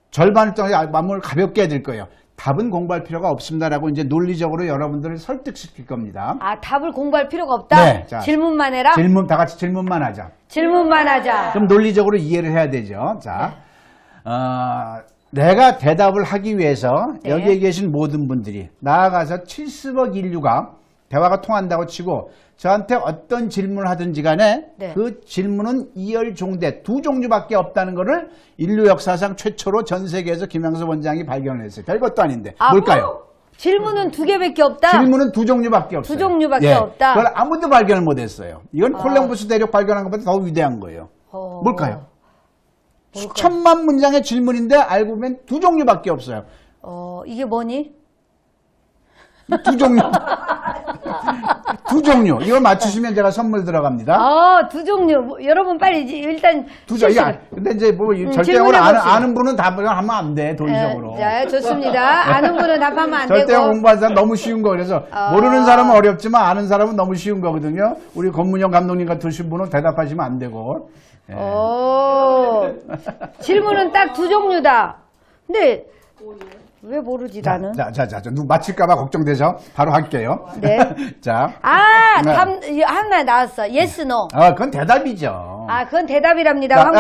절반을 또 마음을 가볍게 해드릴 거예요. 답은 공부할 필요가 없습니다라고 이제 논리적으로 여러분들을 설득시킬 겁니다. 아, 답을 공부할 필요가 없다? 네, 자, 질문만 해라? 다 같이 질문만 하자. 질문만 하자. 그럼 논리적으로 이해를 해야 되죠. 자, 내가 대답을 하기 위해서 네. 여기에 계신 모든 분들이 나아가서 70억 인류가 대화가 통한다고 치고 저한테 어떤 질문을 하든지 간에 네. 그 질문은 이열종대 두 종류밖에 없다는 것을 인류 역사상 최초로 전 세계에서 김양섭 원장이 발견을 했어요. 별것도 아닌데. 뭘까요? 질문은 두 개밖에 없다. 질문은 두 종류밖에 없어요. 두 종류밖에 없다. 그걸 아무도 발견을 못했어요. 이건 콜럼버스 대륙 발견한 것보다 더 위대한 거예요. 뭘까요? 수천만 문장의 질문인데 알고 보면 두 종류밖에 없어요. 이게 뭐니? 두 종류. 두 종류. 이걸 맞추시면 제가 선물 들어갑니다. 두 종류. 여러분 빨리 일단 두 종류. 근데 이제 뭐 절대적으로 아는 분은 답을 하면 안 돼. 도의적으로. 자, 좋습니다. 아는 분은 답하면 안 되고. 절대적으로 공부하는 사람 너무 쉬운 거. 그래서 모르는 사람은 어렵지만 아는 사람은 너무 쉬운 거거든요. 우리 권문영 감독님 같으신 분은 대답하시면 안 되고. 예. 질문은 딱 두 종류다. 근데 왜 모르지 나는? 자, 누구 맞힐까봐 걱정돼서 바로 할게요. 네. 자. 하나 나왔어. Yes, no. 그건 대답이죠. 그건 대답이랍니다.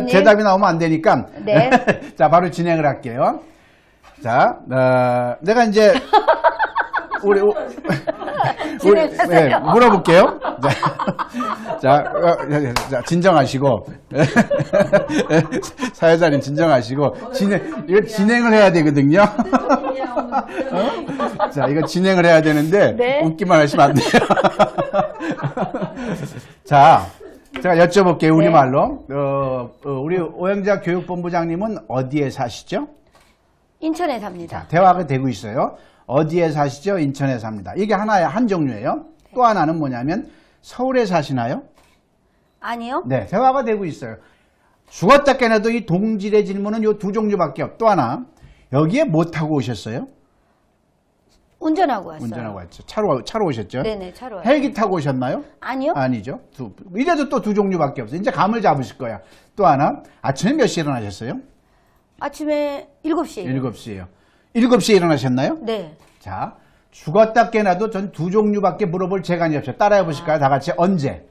대답이 나오면 안 되니까. 네. 자, 바로 진행을 할게요. 자, 내가 이제 물어볼게요. 자, 진정하시고. 사회자님 진정하시고. 이거 진행을 해야 되거든요. 자, 이거 진행을 해야 되는데, 네. 웃기만 하시면 안 돼요. 자, 제가 여쭤볼게요, 우리말로. 우리 오영자 교육본부장님은 어디에 사시죠? 인천에 삽니다. 자, 대화가 되고 있어요. 어디에 사시죠? 인천에 삽니다. 이게 한 종류예요. 또 하나는 뭐냐면 서울에 사시나요? 아니요. 네, 대화가 되고 있어요. 죽었다 깨나도 이 동질의 질문은 요 두 종류밖에 없고 또 하나 여기에 뭐 타고 오셨어요? 운전하고 왔어요. 운전하고 왔죠. 차로 오셨죠? 네네, 차로 왔어요. 헬기 타고 오셨나요? 아니요. 아니죠. 이래도 또 두 종류밖에 없어요. 이제 감을 잡으실 거야. 또 하나 아침에 몇 시에 일어나셨어요? 아침에 7시에. 7시에요. 7시에 일어나셨나요? 네. 자, 죽었다 깨나도 전 두 종류밖에 물어볼 재간이 없어요. 따라해 보실까요? 다 같이 언제?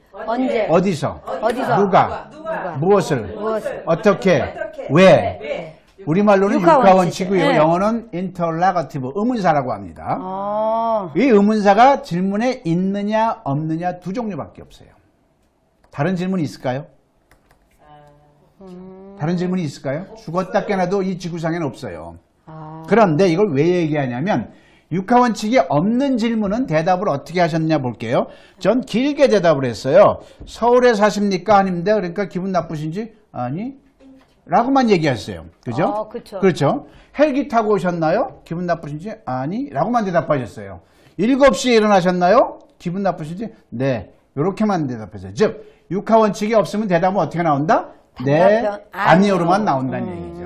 어디서? 누가? 무엇을? 어떻게? 왜? 우리말로는 육하원칙이고 네. 영어는 interrogative, 의문사라고 합니다. 이 의문사가 질문에 있느냐 없느냐 두 종류밖에 없어요. 다른 질문이 있을까요? 다른 질문이 있을까요? 죽었다 깨나도 이 지구상에는 없어요. 그런데 이걸 왜 얘기하냐면 육하원칙이 없는 질문은 대답을 어떻게 하셨냐 볼게요. 전 길게 대답을 했어요. 서울에 사십니까? 아닙니다. 그러니까 기분 나쁘신지? 아니. 라고만 얘기했어요. 그죠? 그렇죠. 헬기 타고 오셨나요? 기분 나쁘신지? 아니. 라고만 대답하셨어요. 7시에 일어나셨나요? 기분 나쁘신지? 네. 요렇게만 대답했어요. 즉, 육하원칙이 없으면 대답은 어떻게 나온다? 네. 아니요로만 나온다는 얘기죠.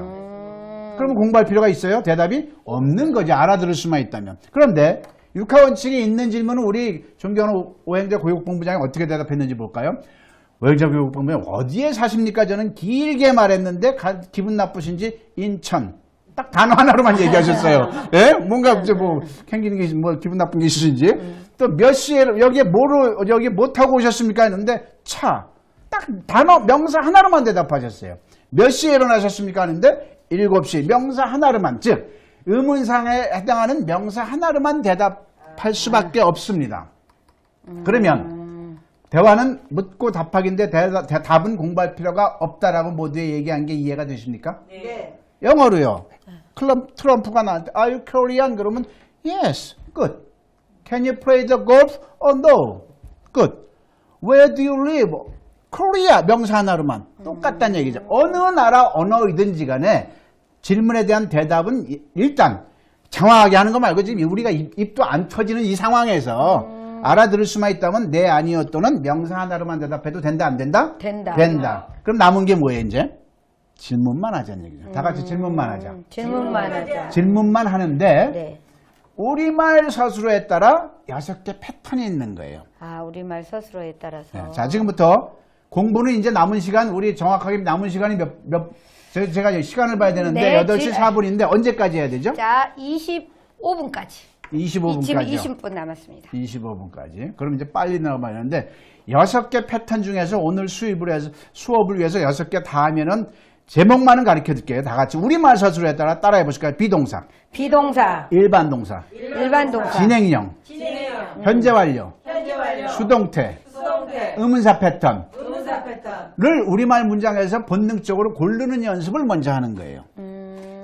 그러면 공부할 필요가 있어요? 대답이 없는 거지. 알아들을 수만 있다면. 그런데 육하원칙이 있는 질문은 우리 존경하는 오영자 교육본부장이 어떻게 대답했는지 볼까요? 오영자 교육본부장 어디에 사십니까? 저는 길게 말했는데 기분 나쁘신지 인천. 딱 단어 하나로만 얘기하셨어요. 예? 뭔가 이제 뭐 캥기는 게 뭐 기분 나쁜 게 있으신지. 또 몇 시에 여기에 뭐 타고 오셨습니까? 했는데 차. 딱 단어 명사 하나로만 대답하셨어요. 몇 시에 일어나셨습니까? 하는데 7시 명사 하나로만, 즉 의문상에 해당하는 명사 하나로만 대답할 수밖에 없습니다. 그러면 대화는 묻고 답하기인데 답은 공부할 필요가 없다라고 모두에 얘기한 게 이해가 되십니까? 네. 영어로요. 트럼프가 나한테 Are you Korean? 그러면 Yes. Good. Can you play the golf? Oh no. Good. Where do you live? Korea 명사 하나로만 똑같다는 얘기죠. 어느 나라 언어이든지 간에 질문에 대한 대답은 일단 장황하게 하는 거 말고 지금 우리가 입도 안 터지는 이 상황에서 알아들을 수만 있다면 네, 아니요 또는 명사 하나로만 대답해도 된다, 안 된다? 된다. 그럼 남은 게 뭐예요 이제? 질문만 하자는 얘기죠. 다 같이 질문만 하자. 질문만 하는데 네. 우리말 서술어에 따라 6개 패턴이 있는 거예요. 우리말 서술어에 따라서. 네. 자, 지금부터 공부는 이제 남은 시간, 우리 정확하게 남은 시간이 제가 시간을 봐야 되는데, 네, 8시 4분인데, 언제까지 해야 되죠? 자, 25분까지. 25분까지. 지금 20분 남았습니다. 25분까지. 그럼 이제 빨리 나와야 되는데, 6개 패턴 중에서 오늘 수업을 위해서 6개 다 하면은, 제목만은 가르쳐 드릴게요. 다 같이. 우리말 서술에 따라 따라해 보실까요? 비동사. 일반 동사. 진행형. 현재 완료. 수동태. 의문사 패턴. 를 우리말 문장에서 본능적으로 고르는 연습을 먼저 하는 거예요.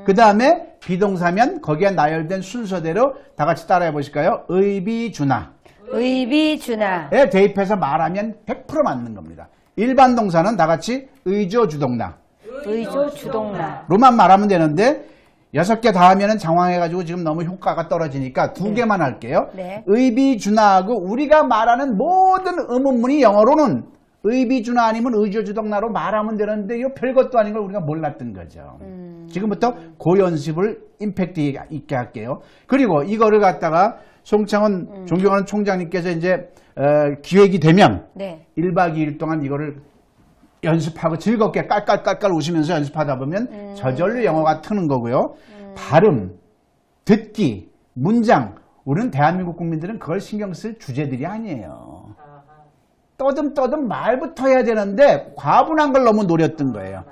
그 다음에 비동사면 거기에 나열된 순서대로 다 같이 따라해 보실까요? 의비주나에 의비주나. 대입해서 말하면 100% 맞는 겁니다. 일반 동사는 다 같이 의조주동나 의조주동나. 로만 말하면 되는데 6개 다 하면은 장황해가지고 지금 너무 효과가 떨어지니까 2개만 할게요. 네. 의비주나하고 우리가 말하는 모든 의문문이 영어로는 의비주나 아니면 의조주동나로 말하면 되는데 이거 별것도 아닌 걸 우리가 몰랐던 거죠. 지금부터 그 연습을 임팩트 있게 할게요. 그리고 이거를 갖다가 송창원 존경하는 총장님께서 이제 기획이 되면 네. 1박 2일 동안 이거를 연습하고 즐겁게 깔깔깔깔 웃으면서 연습하다 보면 저절로 영어가 트는 거고요. 발음, 듣기, 문장, 우리는 대한민국 국민들은 그걸 신경 쓸 주제들이 아니에요. 떠듬 말부터 해야 되는데 과분한 걸 너무 노렸던 거예요.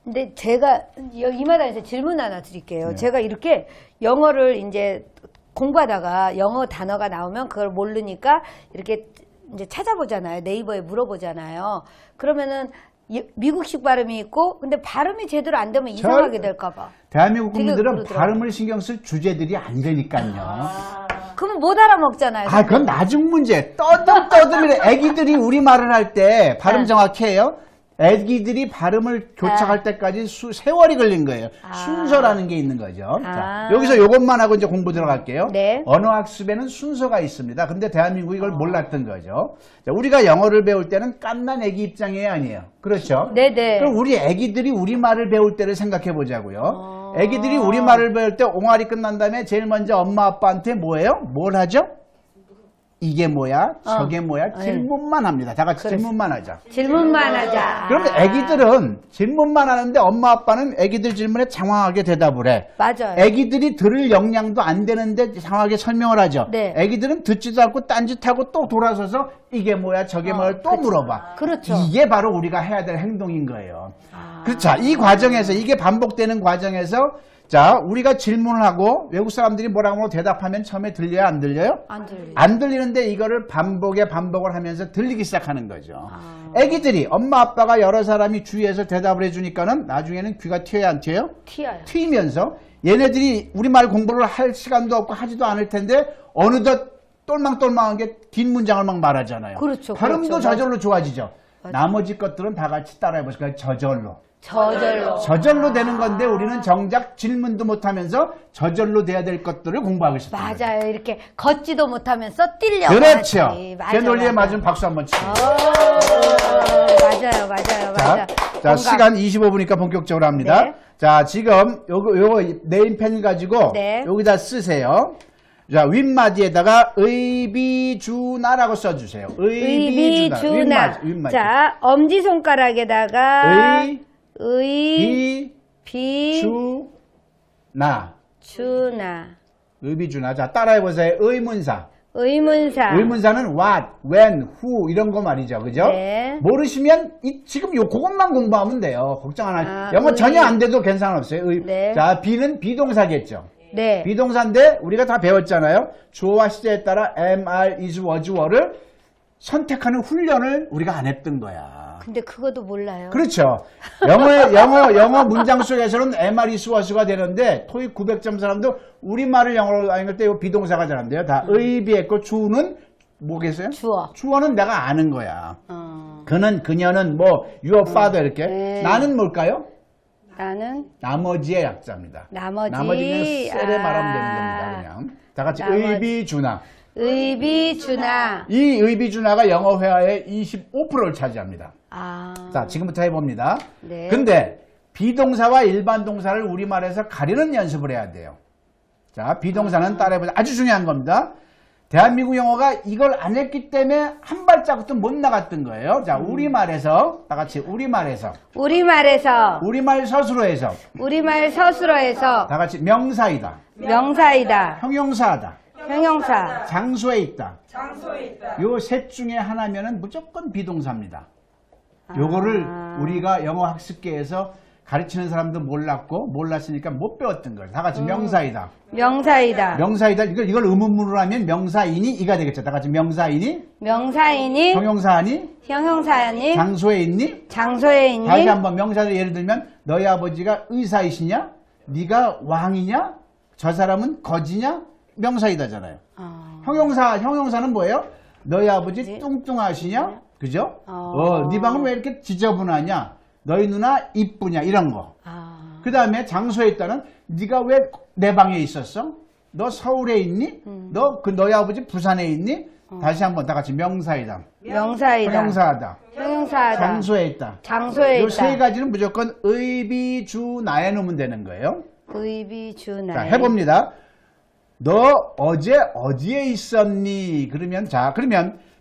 근데 제가 이 마당에서 질문 하나 드릴게요. 네. 제가 이렇게 영어를 이제 공부하다가 영어 단어가 나오면 그걸 모르니까 이렇게 이제 찾아보잖아요. 네이버에 물어보잖아요. 그러면은 미국식 발음이 있고 근데 발음이 제대로 안 되면 이상하게 될까 봐. 대한민국 되게 국민들은 그러더라고요. 발음을 신경 쓸 주제들이 안 되니까요. 그러면 못 알아먹잖아요. 아, 그건 나중 문제. 떠듬 애기들이 우리말을 할 때 발음 네. 정확히 해요. 애기들이 발음을 교착할 때까지 세월이 걸린 거예요. 순서라는 게 있는 거죠. 자, 여기서 이것만 하고 이제 공부 들어갈게요. 네. 언어학습에는 순서가 있습니다. 근데 대한민국이 이걸 몰랐던 거죠. 자, 우리가 영어를 배울 때는 깐난 애기 입장이에요, 아니에요? 그렇죠? 네네. 그럼 우리 애기들이 우리말을 배울 때를 생각해 보자고요. 애기들이 우리말을 배울 때 옹알이 끝난 다음에 제일 먼저 엄마 아빠한테 뭐예요? 뭘 하죠? 이게 뭐야? 저게 뭐야? 질문만 합니다. 다 같이 질문만 하자. 질문만 하자. 그러면 애기들은 질문만 하는데 엄마 아빠는 애기들 질문에 장황하게 대답을 해. 맞아요. 애기들이 들을 역량도 안 되는데 장황하게 설명을 하죠. 네. 애기들은 듣지도 않고 딴짓하고 또 돌아서서 이게 뭐야? 저게 뭐야? 또 물어봐. 그렇죠. 이게 바로 우리가 해야 될 행동인 거예요. 그렇죠. 이 과정에서 이게 반복되는 과정에서 자, 우리가 질문을 하고 외국 사람들이 뭐라고 대답하면 처음에 들려요? 안 들려요? 안 들려요. 안 들리는데 이거를 반복을 하면서 들리기 시작하는 거죠. 애기들이 엄마 아빠가 여러 사람이 주위에서 대답을 해주니까는 나중에는 귀가 튀어야 안 튀어요? 튀어요. 튀면서 얘네들이 우리말 공부를 할 시간도 없고 하지도 않을 텐데 어느덧 똘망똘망한 게 뒷문장을 막 말하잖아요. 그렇죠, 발음도 그렇죠. 저절로 좋아지죠. 나머지 것들은 다 같이 따라해보실까요? 저절로. 저절로 되는 건데 우리는 정작 질문도 못하면서 저절로 돼야 될 것들을 공부하고 싶습니다. 맞아요. 이렇게 걷지도 못하면서 뛰려고 그렇죠. 하지. 제 논리에 맞은 박수 한번 치고. 맞아요. 자, 시간 25분이니까 본격적으로 합니다. 네. 자, 지금 요거 네임펜 가지고 네. 여기다 쓰세요. 자, 윗마디에다가 의비주나라고 써주세요. 의비주나. 윗마디. 자, 엄지손가락에다가 의비주나. 주나. 자, 따라해보세요. 의문사. 의문사. 의문사는 what, when, who 이런 거 말이죠. 그죠? 네. 모르시면 지금 그것만 공부하면 돼요. 걱정 안 하세요. 아, 영어 전혀 안 돼도 괜찮았어요. 네. 자, B는 비동사겠죠. 네. 비동사인데 우리가 다 배웠잖아요. 주어와 시제에 따라 am, are, is, was, were를 선택하는 훈련을 우리가 안 했던 거야. 근데 그것도 몰라요. 그렇죠. 영어 문장 속에서는 am, are, is, was가 되는데 토익 900점 사람도 우리말을 영어로 알릴 때 이거 비동사가 되는데요. 다 의비했고 주는 뭐겠어요? 주어는 내가 아는 거야. 그는, 그녀는, 뭐 your father 이렇게. 네. 나는 뭘까요? 나는 나머지의 약자입니다. 나머지는 셀에 말하면 되는 겁니다. 그냥 다 같이 나머지. 의비주나. 의비주나. 이 의비주나가 영어 회화의 25%를 차지합니다. 아. 자, 지금부터 해봅니다. 네. 근데 비동사와 일반 동사를 우리말에서 가리는 연습을 해야 돼요. 자, 비동사는 따라해보자. 아주 중요한 겁니다. 대한민국 영어가 이걸 안 했기 때문에 한 발자국도 못 나갔던 거예요. 자, 우리말에서 다 같이 우리말 서술어에서 다 같이 명사이다. 형용사하다. 장소에 있다. 요 셋 중에 하나면은 무조건 비동사입니다. 요거를 우리가 영어 학습계에서 가르치는 사람도 몰랐으니까 못 배웠던 거예요. 다 같이 명사이다. 이걸 의문문으로 하면 명사이니 이가 되겠죠. 다 같이 명사이니 형용사니 장소에 있니. 다시 한번 명사를 예를 들면 너희 아버지가 의사이시냐? 네가 왕이냐? 저 사람은 거지냐? 명사이다잖아요. 형용사는 뭐예요? 너희 아버지 그치? 뚱뚱하시냐? 그죠? 어. 네 방은 왜 이렇게 지저분하냐? 너희 누나 이쁘냐? 이런 거. 아. 그 다음에 장소에 있다는 네가 왜 내 방에 있었어? 너 서울에 있니? 너희 아버지 부산에 있니? 다시 한번 다 같이 명사이다. 명사이다. 형용사하다. 형용사하다. 장소에 있다. 장소에 이 있다. 세 가지는 무조건 의비주나에 놓으면 되는 거예요. 의비주나. 자, 해봅니다. 너 어제 어디에 있었니? 그러면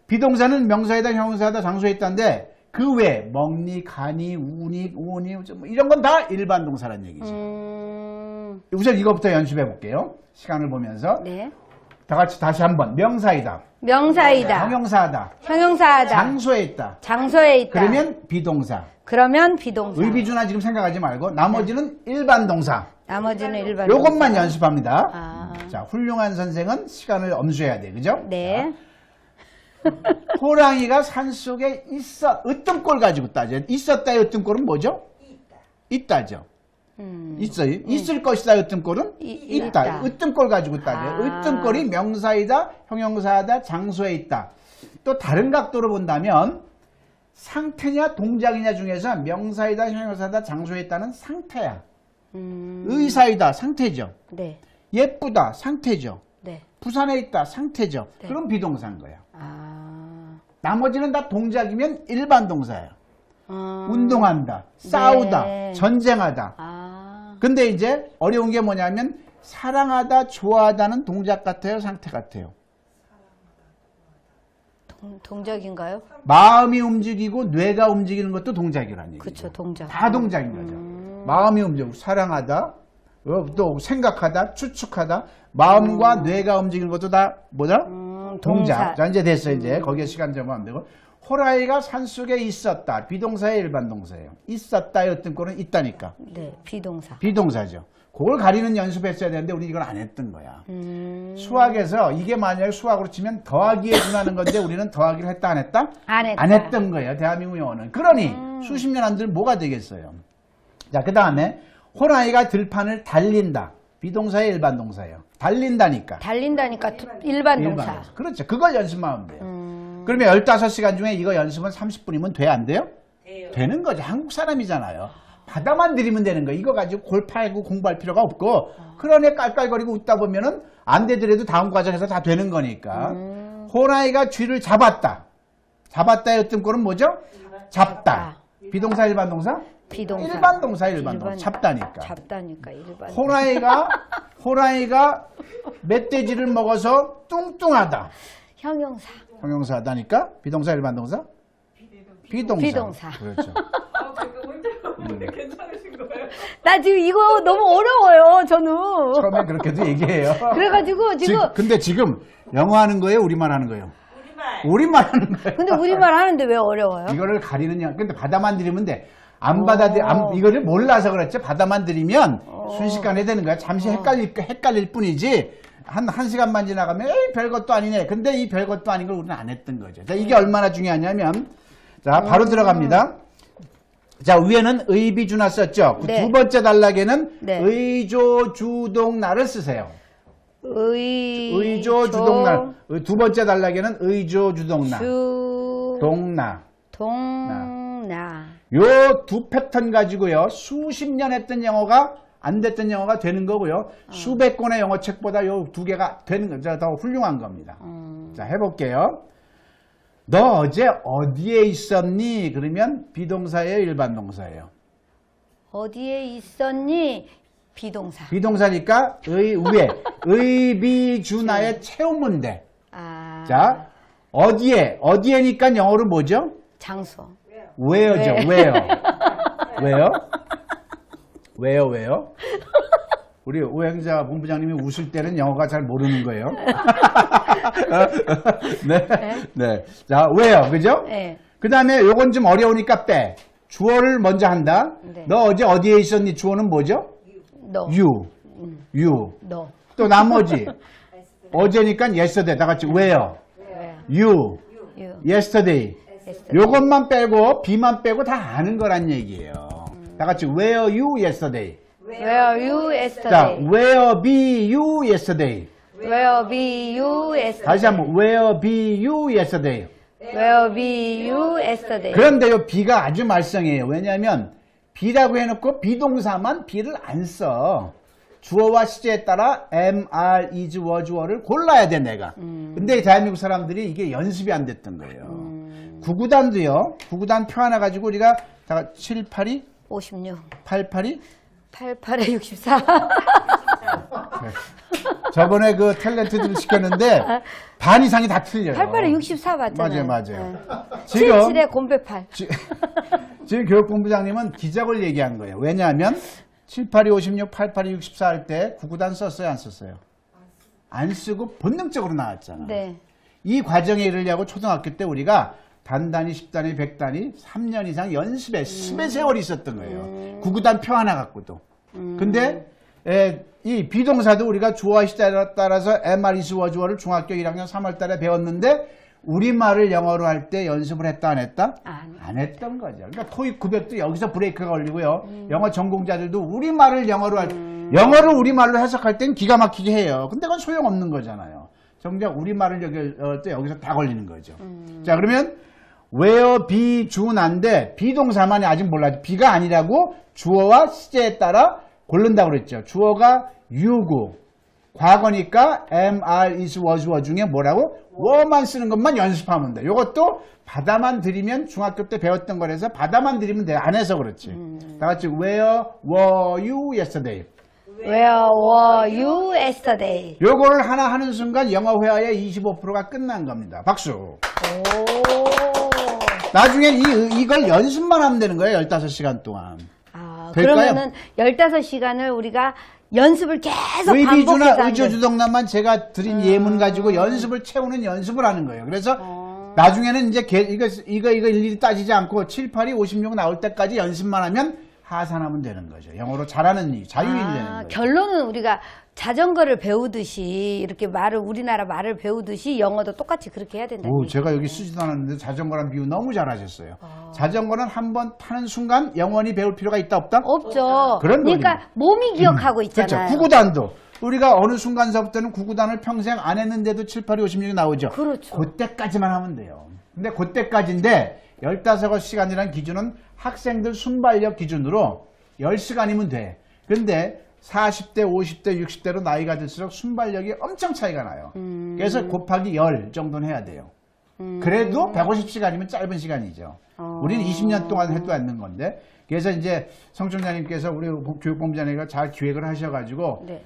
비동사는 명사이다, 형용사이다, 장소에 있다인데 그 외 먹니, 가니, 우니, 오니 뭐 이런 건 다 일반 동사라는 얘기죠. 우선 이거부터 연습해 볼게요. 시간을 보면서 네. 다 같이 다시 한번 명사이다, 명사이다. 형용사하다, 형용사하다. 장소에 있다. 장소에 있다. 그러면 비동사. 그러면 비동사. 의비주나 지금 생각하지 말고 나머지는 일반 동사. 나머지는 일반. 요것만 동사. 연습합니다. 아. 자, 훌륭한 선생은 시간을 엄수해야 돼. 그죠? 네. 호랑이가 산속에 으뜸골 가지고 따져. 있었다의 으뜸골은 뭐죠? 있다죠. 있어요. 있을 것이다 으뜸골은 있다. 있다. 으뜸골 가지고 따져. 아. 으뜸골이 명사이다, 형용사이다, 장소에 있다. 또 다른 각도로 본다면 상태냐 동작이냐 중에서 명사이다, 형용사이다, 장소에 있다는 상태야. 의사이다 상태죠. 네. 예쁘다 상태죠. 네. 부산에 있다 상태죠. 네. 그럼 비동사인 거야. 아. 나머지는 다 동작이면 일반 동사예요. 아. 운동한다, 싸우다, 네. 전쟁하다. 아. 근데 이제 어려운 게 뭐냐면 사랑하다, 좋아하다는 동작 같아요, 상태 같아요. 동작인가요? 마음이 움직이고 뇌가 움직이는 것도 동작이라는 얘기죠. 그쵸, 동작. 다 동작인 거죠. 마음이 움직이고 사랑하다, 또 생각하다, 추측하다, 마음과 뇌가 움직이는 것도 다 뭐다? 동작. 자, 이제 됐어요. 이제 거기에 시간 정하면 되고. 호랑이가 산속에 있었다. 비동사의 일반 동사예요. 있었다의 어떤 꼴은 있다니까. 네, 비동사. 비동사죠. 그걸 가리는 연습했어야 되는데 우리 이걸 안 했던 거야. 수학에서 이게 만약에 수학으로 치면 더하기에 준하는 건데 우리는 더하기를 했다 안 했다? 안 했다. 안 했던 거예요. 대한민국 영어는. 그러니 수십 년 안 들 뭐가 되겠어요. 자, 그 다음에 호랑이가 들판을 달린다. 비동사의 일반 동사예요. 달린다니까. 달린다니까 일반 동사. 그렇죠. 그걸 연습만 하면 돼요. 그러면 15시간 중에 이거 연습은 30분이면 돼? 안 돼요? 되는 거죠. 한국 사람이잖아요. 받아만 들이면 되는 거예요. 이거 가지고 골 팔고 공부할 필요가 없고 그러네 깔깔거리고 웃다 보면은 안 되더라도 다음 과정에서 다 되는 거니까. 호랑이가 쥐를 잡았다. 잡았다의 어떤 꼴은 뭐죠? 잡다. 비동사 일반 동사? 비동사. 일반 동사 일반 동사. 잡다니까. 잡다니까 일반. 호랑이가 멧돼지를 먹어서 뚱뚱하다. 형용사. 형용사다니까? 비동사 일반 동사? 비동사. 비동사. 그렇죠. 괜찮으신 거예요? 나 지금 이거 너무 어려워요, 저는. 처음에 그렇게도 얘기해요. 그래가지고 지금. 근데 지금 영어 하는 거예요? 우리말 하는 거예요? 우리말 하는 거예요. 근데 우리말 하는데 왜 어려워요? 이거를 가리는 근데 받아만 들이면 돼. 이거를 몰라서 그렇지. 받아만 들이면 순식간에 되는 거야. 잠시 헷갈릴 뿐이지. 한 시간만 지나가면 에이 별것도 아니네. 근데 이 별것도 아닌 걸 우리는 안 했던 거죠. 자, 이게 얼마나 중요하냐면 자, 바로 들어갑니다. 자, 위에는 의비주나 썼죠. 네. 두 번째 단락에는 네. 의조주동나를 쓰세요. 의조주동나. 두 번째 단락에는 의조주동나. 동나. 요 두 패턴 가지고요. 수십 년 했던 영어가 안 됐던 영어가 되는 거고요. 수백 권의 영어책보다 요 두 개가 되는 거죠. 더 훌륭한 겁니다. 자, 해볼게요. 너 어제 어디에 있었니? 그러면 비동사예요, 일반 동사예요? 어디에 있었니? 비동사. 비동사니까 위에 의비주나에 채우면 돼. 아. 자, 어디에니까 영어로 뭐죠? 장소. where죠, where? 우리 오행자 본부장님이 웃을 때는 영어가 잘 모르는 거예요. 네. 자, where, 그죠? 네. 그 다음에 요건 좀 어려우니까 빼. 주어를 먼저 한다. 네. 너 어제 어디에 있었니? 주어는 뭐죠? 너. you. 너. 또 나머지. 어제니까 yesterday. 다 같이 where, you, yesterday. 요것만 빼고, be만 빼고 다 아는 거란 얘기예요. 다 같이 where you yesterday. Where are you 자, yesterday? where be you yesterday? Where be you yesterday? 다시 한번 where be you yesterday? Where be you yesterday? 그런데요, be가 아주 말썽이에요. 왜냐하면 be라고 해놓고 비동사만 be를 안 써. 주어와 시제에 따라 am, are, is, was, were를 골라야 돼, 내가. 근데 대한민국 사람들이 이게 연습이 안 됐던 거예요. 구구단도요, 구구단 표 하나 가지고 우리가 다 7, 8이, 56. 8, 8이, 88에 64. 저번에 그 탤런트들 시켰는데 반 이상이 다 틀려요. 88에 64 맞잖아요. 맞아요. 네. 지금 77에 곰배팔. 지금 교육본부장님은 기적을 얘기한 거예요. 왜냐하면 7, 8이 56, 8, 8이 64 할 때 구구단 썼어요, 안 썼어요? 안 쓰고 본능적으로 나왔잖아. 네. 이 과정에 이르려고 초등학교 때 우리가 단단히 10단위, 100단위 3년 이상 연습에 습의 세월이 있었던 거예요. 구구단 표 하나 갖고도. 근데 이 비동사도 우리가 주어와 시제에 따라서 MR, is, was, were를 중학교 1학년 3월 달에 배웠는데 우리말을 영어로 할 때 연습을 했다 안 했다? 안 했던 거죠. 그러니까 토익 900도 여기서 브레이크가 걸리고요. 영어 전공자들도 우리말을 영어로 영어를 우리말로 해석할 땐 기가 막히게 해요. 근데 그건 소용없는 거잖아요. 정작 우리말을 여기서 다 걸리는 거죠. 자, 그러면 where, be, 주난데 비동사만이 아직 몰라요. be가 아니라고 주어와 시제에 따라 고른다고 그랬죠. 주어가 you고 과거니까 am, are, is, was, were 중에 뭐라고? were만 쓰는 것만 연습하면 돼. 이것도 받아만 들이면 중학교 때 배웠던 거라서 받아만 들이면 돼. 안 해서 그렇지. 다 같이 where were you yesterday? Where were you yesterday? 요거를 하나 하는 순간 영어 회화의 25%가 끝난 겁니다. 박수. 오. 나중에 이걸 연습만 하면 되는 거예요. 15시간 동안. 아, 될까요? 그러면은 15시간을 우리가 연습을 계속 의비주나 반복해서 의조주동남만 제가 드린 예문 가지고 연습을 채우는 연습을 하는 거예요. 그래서 나중에는 이제 이거 일일이 따지지 않고 7, 8이 56 나올 때까지 연습만 하면 하산하면 되는 거죠. 영어로 잘하는 자유인이 되는 거죠. 결론은 우리가 자전거를 배우듯이 이렇게 우리나라 말을 배우듯이 영어도 똑같이 그렇게 해야 된다는 오, 얘기죠. 제가 여기 쓰지도 않았는데 자전거란 비유 너무 잘하셨어요. 자전거는 한번 타는 순간 영원히 배울 필요가 있다 없다? 없죠. 그런 그러니까 논리입니다. 몸이 기억하고 있잖아요. 그렇죠. 구구단도 우리가 어느 순간서부터는 구구단을 평생 안 했는데도 7, 8, 56이 나오죠. 그렇죠. 그때까지만 하면 돼요. 근데 그때까지인데 15시간이라는 기준은 학생들 순발력 기준으로 10시간이면 돼. 근데 40대, 50대, 60대로 나이가 들수록 순발력이 엄청 차이가 나요. 그래서 곱하기 10 정도는 해야 돼요. 그래도 150시간이면 짧은 시간이죠. 우리는 20년 동안 해도 않는 건데. 그래서 이제 성총장님께서 우리 교육본부장님과 잘 기획을 하셔가지고 네.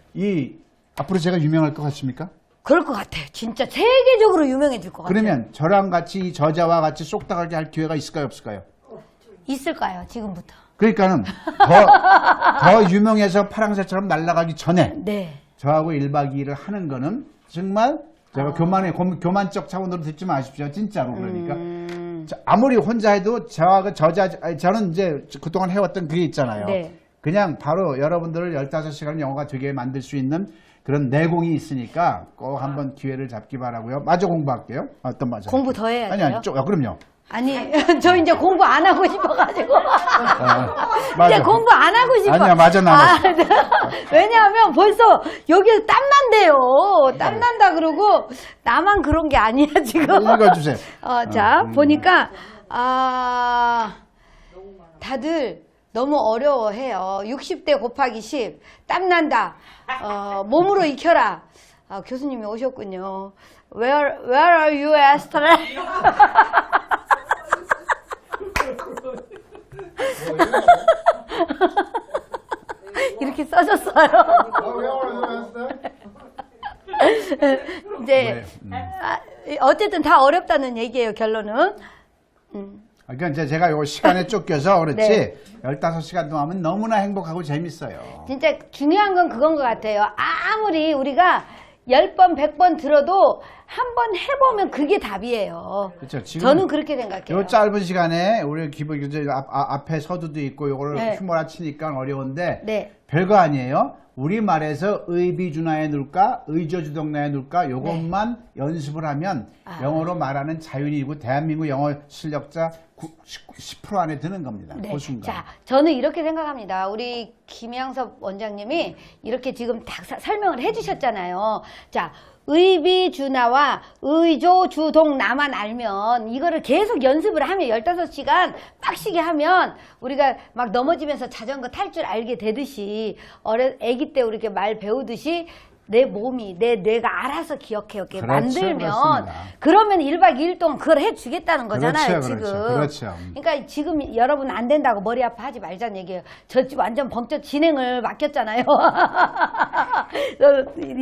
앞으로 제가 유명할 것 같습니까? 그럴 것 같아요. 진짜 세계적으로 유명해질 것 같아요. 그러면 저랑 같이 이 저자와 같이 쏙다가게 할 기회가 있을까요, 없을까요? 있을까요? 지금부터. 그러니까는 더 유명해서 파랑새처럼 날아가기 전에 네. 저하고 1박 2일을 하는 거는 정말 제가 교만적 차원으로 듣지 마십시오. 진짜로. 그러니까 아무리 혼자 해도 저와 그 저는 이제 그동안 해왔던 그게 있잖아요. 네. 그냥 바로 여러분들을 15시간 영어가 되게 만들 수 있는 그런 내공이 있으니까 꼭 한번 기회를 잡기 바라고요. 마저 공부할게요. 어떤 마저? 공부 더 해야 돼요? 아니, 그럼요. 아니, 저 이제 공부 안 하고 싶어가지고. 맞아. 이제 공부 안 하고 싶어. 아니야, 맞아, 나는. 왜냐하면 벌써 여기 땀난대요. 땀난다 그러고, 나만 그런 게 아니야, 지금. 읽어주세요. 자, 보니까, 다들 너무 어려워해요. 60대 곱하기 10. 땀난다. 몸으로 익혀라. 교수님이 오셨군요. Where are you yesterday? 이렇게 써줬어요. 이제 어쨌든 다 어렵다는 얘기예요. 결론은. 그러니까 이제 제가 요 시간에 쫓겨서 그렇지 네. 15시간 동안 하면 너무나 행복하고 재밌어요. 진짜 중요한 건 그건 것 같아요. 아무리 우리가 10번, 100번 들어도 한번 해보면 그게 답이에요. 그렇죠. 지금 저는 그렇게 생각해요. 요 짧은 시간에 우리 기본 이제 앞에 서두도 있고 요걸 네. 휘몰아치니까 어려운데 네. 별거 아니에요. 우리 말에서 의비준하에 넣을까 의저주동나에 넣을까 요것만 연습을 하면 영어로 말하는 자율이고 대한민국 영어 실력자 10% 안에 드는 겁니다. 네. 그 순간. 자, 저는 이렇게 생각합니다. 우리 김양섭 원장님이 이렇게 지금 다 설명을 해주셨잖아요. 자, 의비준하와 의조주동나만 알면 이거를 계속 연습을 하면 15시간 빡시게 하면 우리가 막 넘어지면서 자전거 탈 줄 알게 되듯이 애기 때 우리 이렇게 말 배우듯이 내 몸이 내 뇌가 알아서 기억해 이렇게 그렇죠, 만들면 그렇습니다. 그러면 1박 2일 동안 그걸 해주겠다는 거잖아요. 그렇죠, 지금. 그렇죠. 그러니까 지금 여러분 안 된다고 머리 아파하지 말자는 얘기예요. 저 집 완전 범죄 진행을 맡겼잖아요.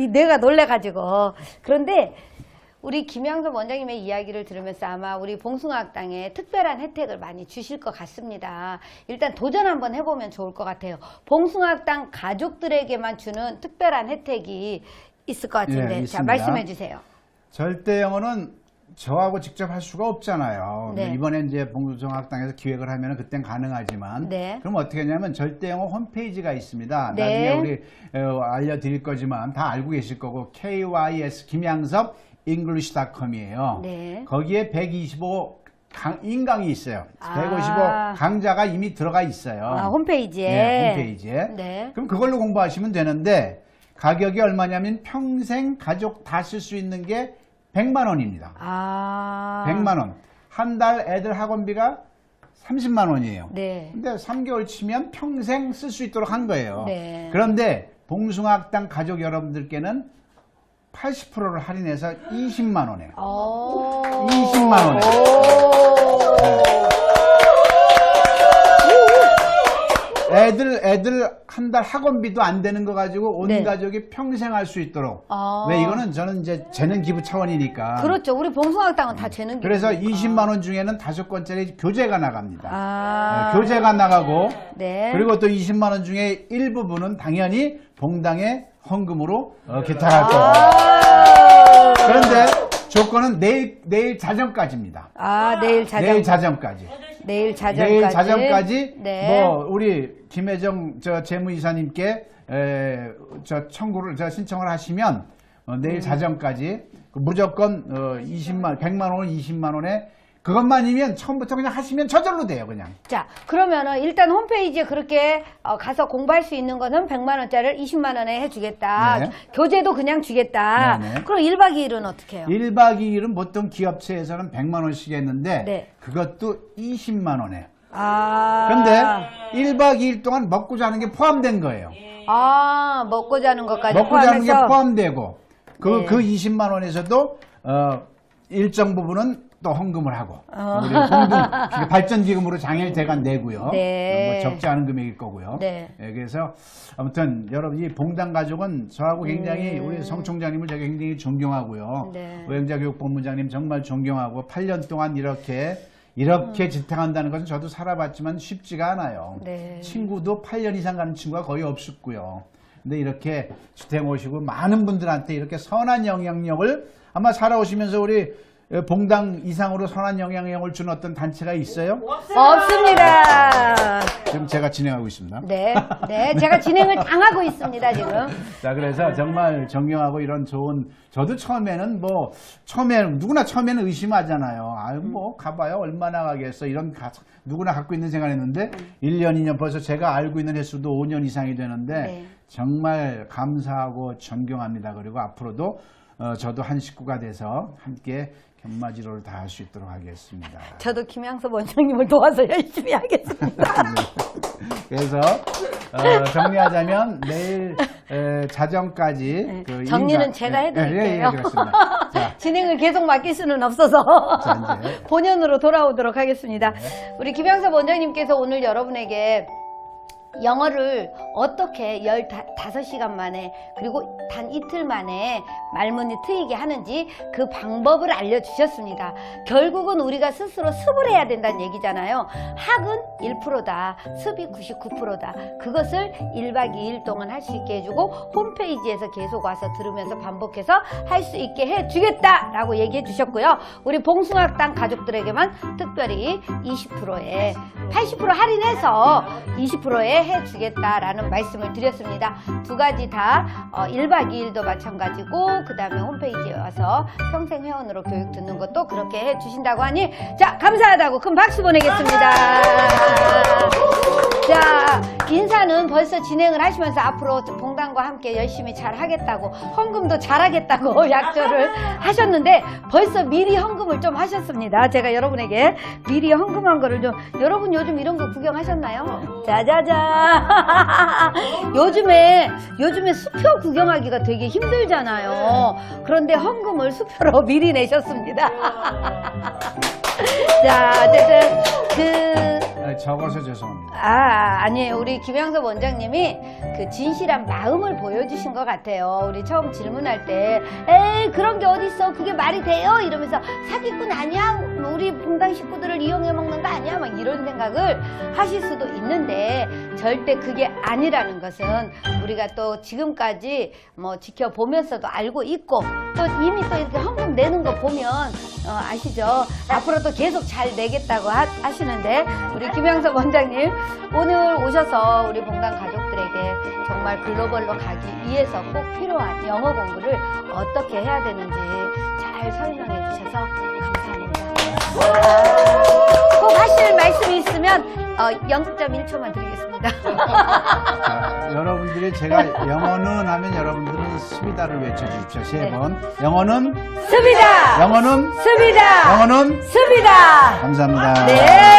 내가 놀래가지고. 그런데 우리 김양섭 원장님의 이야기를 들으면서 아마 우리 봉숭아학당에 특별한 혜택을 많이 주실 것 같습니다. 일단 도전 한번 해보면 좋을 것 같아요. 봉숭아학당 가족들에게만 주는 특별한 혜택이 있을 것 같은데, 예, 자, 있습니다. 말씀해 주세요. 절대 영어는 저하고 직접 할 수가 없잖아요. 네. 이번에 이제 봉숭아학당에서 기획을 하면 그땐 가능하지만 네. 그럼 어떻게 하냐면 절대 영어 홈페이지가 있습니다. 네. 나중에 우리 알려드릴 거지만 다 알고 계실 거고 KYS 김양섭 english.com이에요. 네. 거기에 125 인강이 있어요. 아. 155 강좌가 이미 들어가 있어요. 홈페이지에. 네, 홈페이지에. 네. 그럼 그걸로 공부하시면 되는데 가격이 얼마냐면 평생 가족 다 쓸 수 있는 게 100만 원입니다. 아. 100만 원. 한 달 애들 학원비가 30만 원이에요. 네. 근데 3개월 치면 평생 쓸 수 있도록 한 거예요. 네. 그런데 봉숭아학당 가족 여러분들께는 80%를 할인해서 20만 원에. 20만 원에. 애들 한 달 학원비도 안 되는 거 가지고 온 네. 가족이 평생 할 수 있도록. 왜 이거는 저는 이제 재능 기부 차원이니까. 그렇죠. 우리 봉숭아학당은 다 재능 기부. 그래서 20만 원 중에는 5건짜리 교재가 나갑니다. 아. 네, 교재가 나가고 네. 그리고 또 20만 원 중에 일부분은 당연히 봉당의 헌금으로 기타할 거고. 그런데 조건은 내일 자정까지입니다. 아, 내일 자정. 내일 자정까지. 내일 자정까지. 내일 자정까지 네. 뭐 우리 김혜정 재무이사님께 신청을 하시면 내일 자정까지 무조건 100만 원, 20만 원에 그것만이면 처음부터 그냥 하시면 저절로 돼요, 그냥. 자, 그러면은 일단 홈페이지에 그렇게 가서 공부할 수 있는 거는 100만 원짜리를 20만 원에 해주겠다. 네. 교재도 그냥 주겠다. 네. 그럼 1박 2일은 어떻게 해요? 1박 2일은 보통 기업체에서는 100만 원씩 했는데 네. 그것도 20만 원에. 아. 근데 1박 2일 동안 먹고 자는 게 포함된 거예요. 아, 먹고 자는 것까지 먹고 자는 게 포함해서. 포함되고 네. 그 20만 원에서도 일정 부분은 또 헌금을 하고 우리 공동 발전기금으로 장애대간 내고요. 네. 뭐 적지 않은 금액일 거고요. 네. 예, 그래서 아무튼 여러분 이 봉당 가족은 저하고 굉장히 우리 성 총장님을 제가 굉장히 존경하고요. 네. 오영자교육본부장님 정말 존경하고 8년 동안 이렇게 지탱한다는 것은 저도 살아봤지만 쉽지가 않아요. 네. 친구도 8년 이상 가는 친구가 거의 없었고요. 근데 이렇게 지탱 오시고 많은 분들한테 이렇게 선한 영향력을 아마 살아오시면서 우리 봉당 이상으로 선한 영향력을 준 어떤 단체가 있어요? 없습니다. 지금 제가 진행하고 있습니다. 네. 네. 제가 진행을 당하고 있습니다, 지금. 자, 그래서 정말 존경하고 이런 좋은, 저도 처음에는 누구나 처음에는 의심하잖아요. 아유, 가봐요. 얼마나 가겠어. 누구나 갖고 있는 생각했는데, 1년, 2년 벌써 제가 알고 있는 횟수도 5년 이상이 되는데, 네. 정말 감사하고 존경합니다. 그리고 앞으로도 저도 한 식구가 돼서 함께 견마지로를 다 할 수 있도록 하겠습니다. 저도 김양섭 원장님을 도와서 열심히 하겠습니다. 그래서 정리하자면 내일 자정까지 네. 정리는 제가 해드릴게요. 예, 그렇습니다. 자, 진행을 계속 맡길 수는 없어서 자, 이제. 본연으로 돌아오도록 하겠습니다. 우리 김양섭 원장님께서 오늘 여러분에게 영어를 어떻게 15시간 만에 그리고 단 이틀 만에 말문이 트이게 하는지 그 방법을 알려주셨습니다. 결국은 우리가 스스로 습을 해야 된다는 얘기잖아요. 학은 1%다. 습이 99%다. 그것을 1박 2일 동안 할 수 있게 해주고 홈페이지에서 계속 와서 들으면서 반복해서 할 수 있게 해주겠다라고 얘기해 주셨고요. 우리 봉숭아땅 가족들에게만 특별히 20%에 80% 할인해서 20%에 해주겠다라는 말씀을 드렸습니다. 두 가지 다 1박 2일도 마찬가지고 그 다음에 홈페이지에 와서 평생 회원으로 교육 듣는 것도 그렇게 해주신다고 하니 자 감사하다고 큰 박수 보내겠습니다. 자 인사는 벌써 진행을 하시면서 앞으로 봉단과 함께 열심히 잘 하겠다고 헌금도 잘 하겠다고 약조를 하셨는데 벌써 미리 헌금을 좀 하셨습니다. 제가 여러분에게 미리 헌금한 거를 좀 여러분 요즘 이런 거 구경하셨나요? 짜자자 요즘에 수표 구경하기가 되게 힘들잖아요. 그런데 헌금을 수표로 미리 내셨습니다. 자 어쨌든 적어서 죄송합니다. 아니에요. 우리 김양섭 원장님이 그 진실한 마음을 보여주신 것 같아요. 우리 처음 질문할 때, 에이, 그런 게 어딨어? 그게 말이 돼요? 이러면서 사기꾼 아니야? 우리 봉당 식구들을 이용해 먹는 거 아니야? 막 이런 생각을 하실 수도 있는데, 절대 그게 아니라는 것은 우리가 또 지금까지 뭐 지켜보면서도 알고 있고, 또 이미 또 이렇게 헌금 내는 거 보면, 아시죠? 앞으로도 계속 잘 내겠다고 하시는데, 우리 김양섭 원장님 오늘 오셔서 우리 봉단 가족들에게 정말 글로벌로 가기 위해서 꼭 필요한 영어 공부를 어떻게 해야 되는지 잘 설명해 주셔서 감사합니다. 꼭 하실 말씀이 있으면 0.1초만 드리겠습니다. 여러분들이 제가 영어는 하면 여러분들은 습이다를 외쳐주십시오. 3번. 영어는 습이다. 영어는 습이다. 영어는 습이다. 감사합니다. 네.